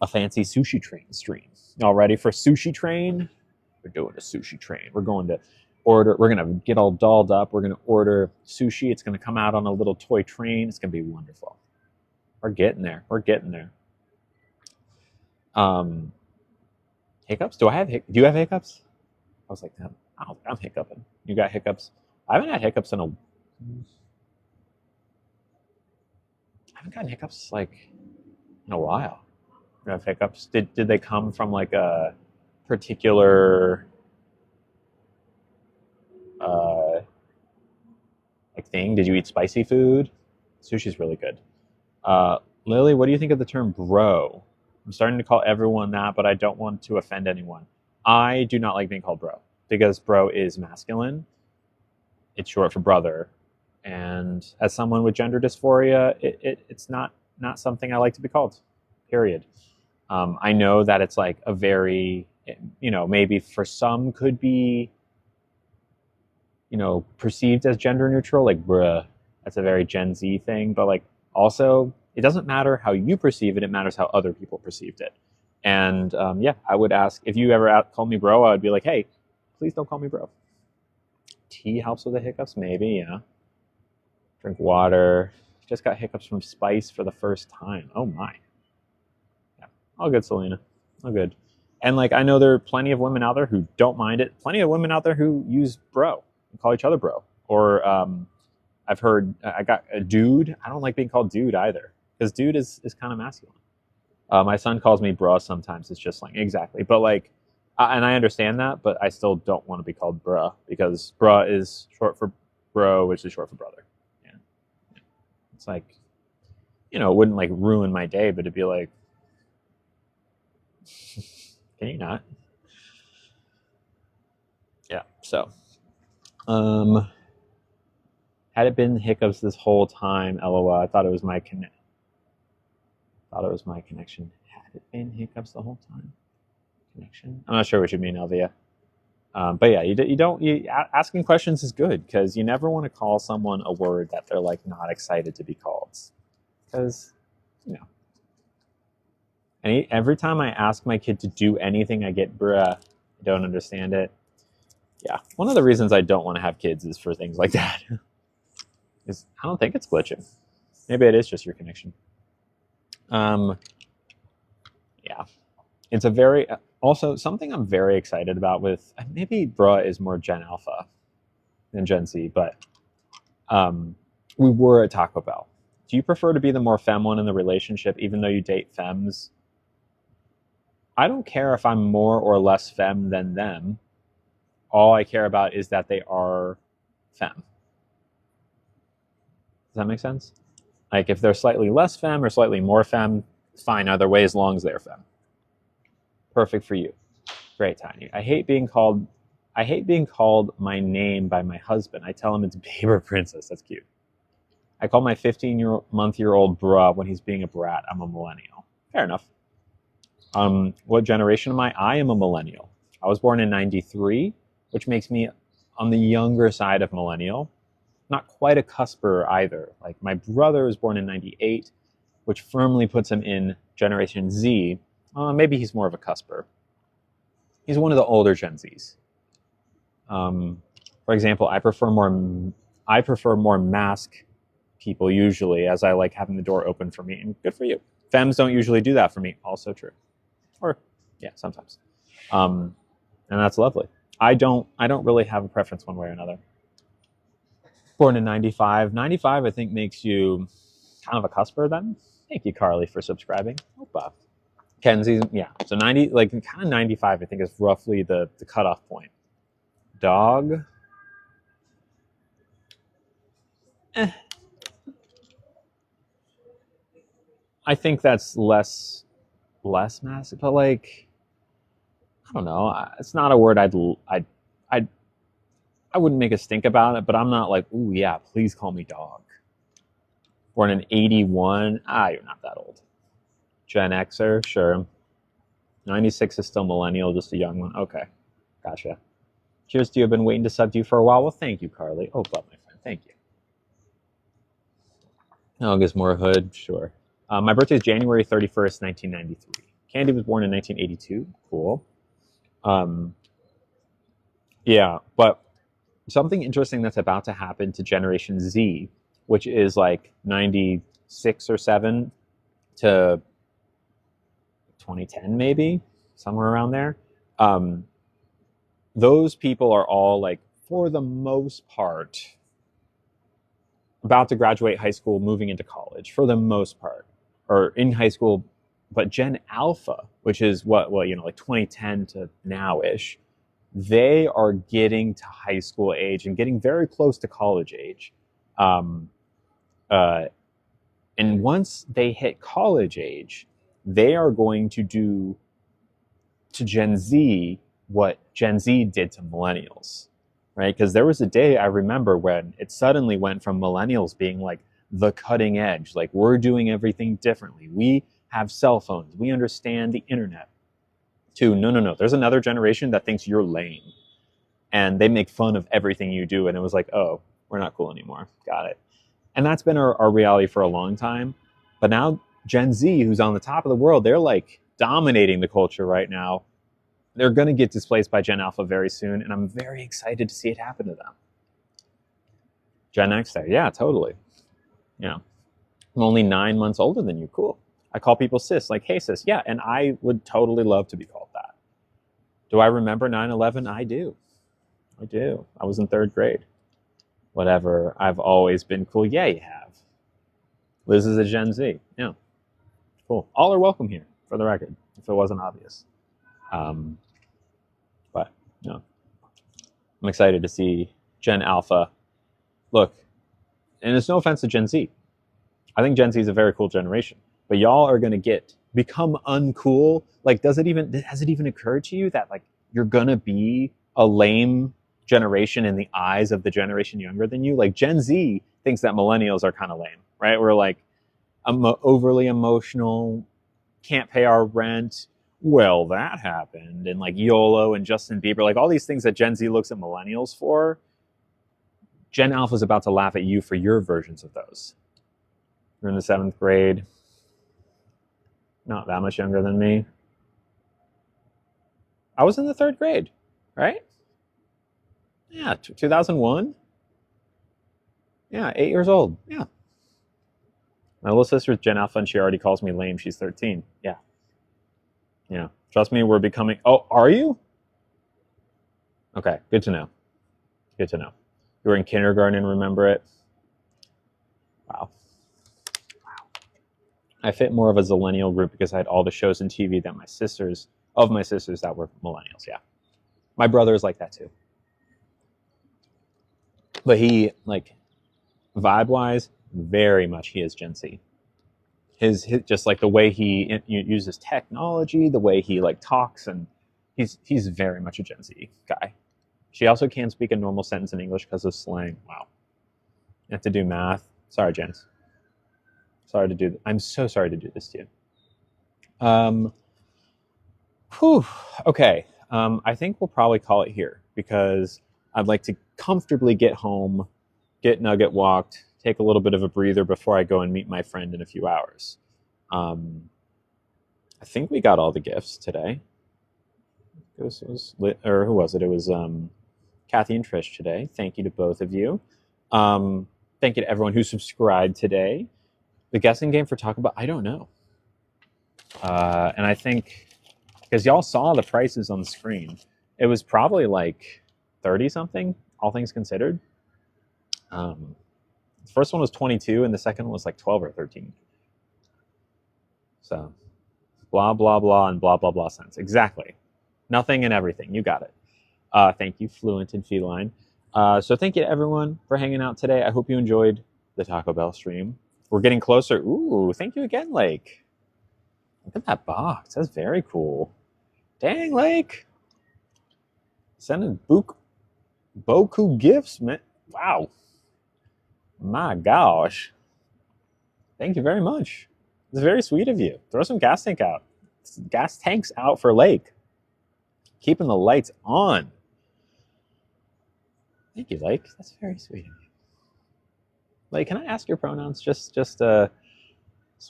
a fancy sushi train stream. Y'all ready for sushi train? We're doing a sushi train. We're going to get all dolled up. We're going to order sushi. It's going to come out on a little toy train. It's going to be wonderful. We're getting there. We're getting there. Hiccups? Do you have hiccups? I was like, I'm hiccuping. You got hiccups? I haven't had hiccups I haven't gotten hiccups like in a while. You have hiccups? Did they come from like a particular like thing? Did you eat spicy food? Sushi's really good. Lily, what do you think of the term bro? I'm starting to call everyone that, but I don't want to offend anyone. I do not like being called bro because bro is masculine. It's short for brother. And as someone with gender dysphoria, it's not something I like to be called, period. I know that it's like a very, maybe for some could be, perceived as gender neutral, like bruh, that's a very Gen Z thing. But like also, it doesn't matter how you perceive it, it matters how other people perceived it. And I would ask, if you ever call me bro, I would be like, hey, please don't call me bro. Tea helps with the hiccups, maybe, yeah. Drink water. Just got hiccups from spice for the first time. Oh my. Yeah, all good, Selena. All good. And like, I know there are plenty of women out there who don't mind it. Plenty of women out there who use bro and call each other bro. Or I've heard, I got a dude. I don't like being called dude either because dude is kind of masculine. My son calls me bro sometimes. It's just like, exactly. But like, and I understand that, but I still don't want to be called bruh because bruh is short for bro, which is short for brother. Yeah. It's like, it wouldn't like ruin my day, but it'd be like, can you not? Yeah. So, had it been hiccups this whole time, LOL, I thought it was my Thought it was my connection. Had it been hiccups the whole time? Connection? I'm not sure what you mean, Elvia. But yeah, asking questions is good because you never want to call someone a word that they're like not excited to be called. Because, you know, every time I ask my kid to do anything, I get bruh, I don't understand it. Yeah, one of the reasons I don't want to have kids is for things like that. Is I don't think it's glitching. Maybe it is just your connection. Yeah, it's a very also something I'm very excited about with maybe bruh is more Gen Alpha than Gen Z, but we were at Taco Bell. Do you prefer to be the more femme one in the relationship, even though you date femmes? I don't care if I'm more or less femme than them. All I care about is that they are femme. Does that make sense? Like if they're slightly less femme or slightly more femme, fine either way as long as they're femme. Perfect for you. Great, Tiny. I hate being called my name by my husband. I tell him it's babe or princess. That's cute. I call my 15-month-old bruh when he's being a brat. I'm a millennial. Fair enough. What generation am I? I am a millennial. I was born in 93, which makes me on the younger side of millennial. Not quite a cusper either. Like my brother was born in 98, which firmly puts him in Generation Z. Maybe he's more of a cusper. He's one of the older Gen Zs. For example, I prefer more mask people usually, as I like having the door open for me, and good for you. Femmes don't usually do that for me. Also true. Or yeah, sometimes. And that's lovely. I don't really have a preference one way or another. Born in 95. 95, I think, makes you kind of a cusper then. Thank you, Carly, for subscribing. Opa. Kenzie, yeah. So 90, like kind of 95, I think, is roughly the cutoff point. Dog. I think that's less massive, but like, I don't know. It's not a word I wouldn't make a stink about it, but I'm not like, ooh, yeah, please call me dog. Born in 81. You're not that old. Gen Xer, sure. 96 is still millennial, just a young one. Okay, gotcha. Cheers to you. I've been waiting to sub to you for a while. Well, thank you, Carly. Oh, but my friend, thank you. August Moore Hood, sure. My birthday is January 31st, 1993. Candy was born in 1982. Cool. Yeah, but something interesting that's about to happen to Generation Z, which is like 96 or 7 to 2010 maybe, somewhere around there. Those people are all like, for the most part, about to graduate high school, moving into college, for the most part, or in high school. But Gen Alpha, which is like 2010 to now-ish, they are getting to high school age and getting very close to college age. And once they hit college age, they are going to do to Gen Z what Gen Z did to millennials, right? Because there was a day I remember when it suddenly went from millennials being like the cutting edge, like we're doing everything differently. We have cell phones. We understand the internet. To no. There's another generation that thinks you're lame. And they make fun of everything you do. And it was like, oh, we're not cool anymore. Got it. And that's been our reality for a long time. But now Gen Z, who's on the top of the world, they're like dominating the culture right now. They're going to get displaced by Gen Alpha very soon. And I'm very excited to see it happen to them. Gen X there. Yeah, totally. Yeah. I'm only 9 months older than you. Cool. I call people sis, like, hey, sis. Yeah, and I would totally love to be called that. Do I remember 9/11? I do. I was in 3rd grade. Whatever. I've always been cool. Yeah, you have. Liz is a Gen Z. Yeah. Cool. All are welcome here, for the record, if it wasn't obvious. But, I'm excited to see Gen Alpha. Look, and there's no offense to Gen Z. I think Gen Z is a very cool generation. But y'all are going to become uncool. Like, has it even occurred to you that like you're going to be a lame generation in the eyes of the generation younger than you? Like Gen Z thinks that millennials are kind of lame, right? We're like, overly emotional, can't pay our rent. Well, that happened. And like YOLO and Justin Bieber, like all these things that Gen Z looks at millennials for, Gen Alpha is about to laugh at you for your versions of those. You're in the 7th grade, not that much younger than me. I was in the 3rd grade, right? Yeah, 2001. Yeah, 8 years old. Yeah. My little sister's Gen Alpha and she already calls me lame. She's 13. Yeah. Yeah. Trust me, we're becoming. Oh, are you? Okay, good to know. Good to know. You were in kindergarten and remember it? Wow. I fit more of a zillennial group because I had all the shows and TV that my sisters that were millennials. Yeah. My brother is like that too. But he, like, vibe wise, very much he is Gen Z. His just like the way he uses technology, the way he like talks, and he's very much a Gen Z guy. She also can't speak a normal sentence in English because of slang. Wow. You have to do math. Sorry, Jens. I'm so sorry to do this to you. Whew. Okay. I think we'll probably call it here because I'd like to comfortably get home, get Nugget walked, take a little bit of a breather before I go and meet my friend in a few hours. I think we got all the gifts today. Who was it? It was Kathy and Trish today. Thank you to both of you. Thank you to everyone who subscribed today. The guessing game for Taco Bell, I don't know. And I think, because y'all saw the prices on the screen, it was probably like 30 something, all things considered. The first one was 22 and the second one was like 12 or 13. So blah, blah, blah, and blah, blah, blah cents. Exactly. Nothing and everything. You got it. Thank you, Fluent and Feline. So thank you to everyone for hanging out today. I hope you enjoyed the Taco Bell stream. We're getting closer. Ooh, thank you again, Lake. Look at that box. That's very cool. Dang, Lake. Sending Boku gifts, man. Wow. My gosh. Thank you very much. It's very sweet of you. Throw some gas tanks out for Lake. Keeping the lights on. Thank you, Lake. That's very sweet of you. Lake, can I ask your pronouns? Just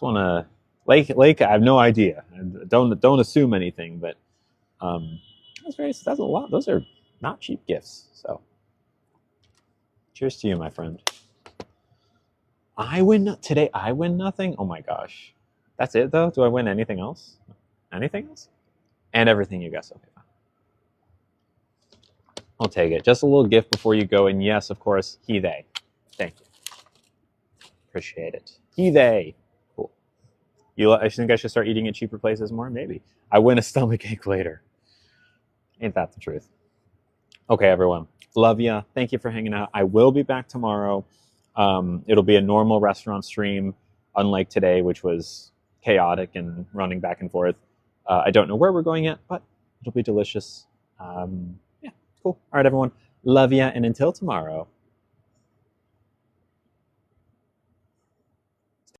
want to. Lake, I have no idea. Don't assume anything, but that's a lot. Those are not cheap gifts. So, cheers to you, my friend. I win nothing. Oh my gosh, that's it though. Do I win anything else? Anything else? And everything you guess. Okay, fine. I'll take it. Just a little gift before you go. And yes, of course, he they. Thank you. Appreciate it. He they. Cool. I think I should start eating at cheaper places more. Maybe I win a stomachache later. Ain't that the truth? Okay, everyone. Love ya. Thank you for hanging out. I will be back tomorrow. It'll be a normal restaurant stream, unlike today, which was chaotic and running back and forth. I don't know where we're going yet, but it'll be delicious. Yeah, cool. All right, everyone. Love ya, and until tomorrow,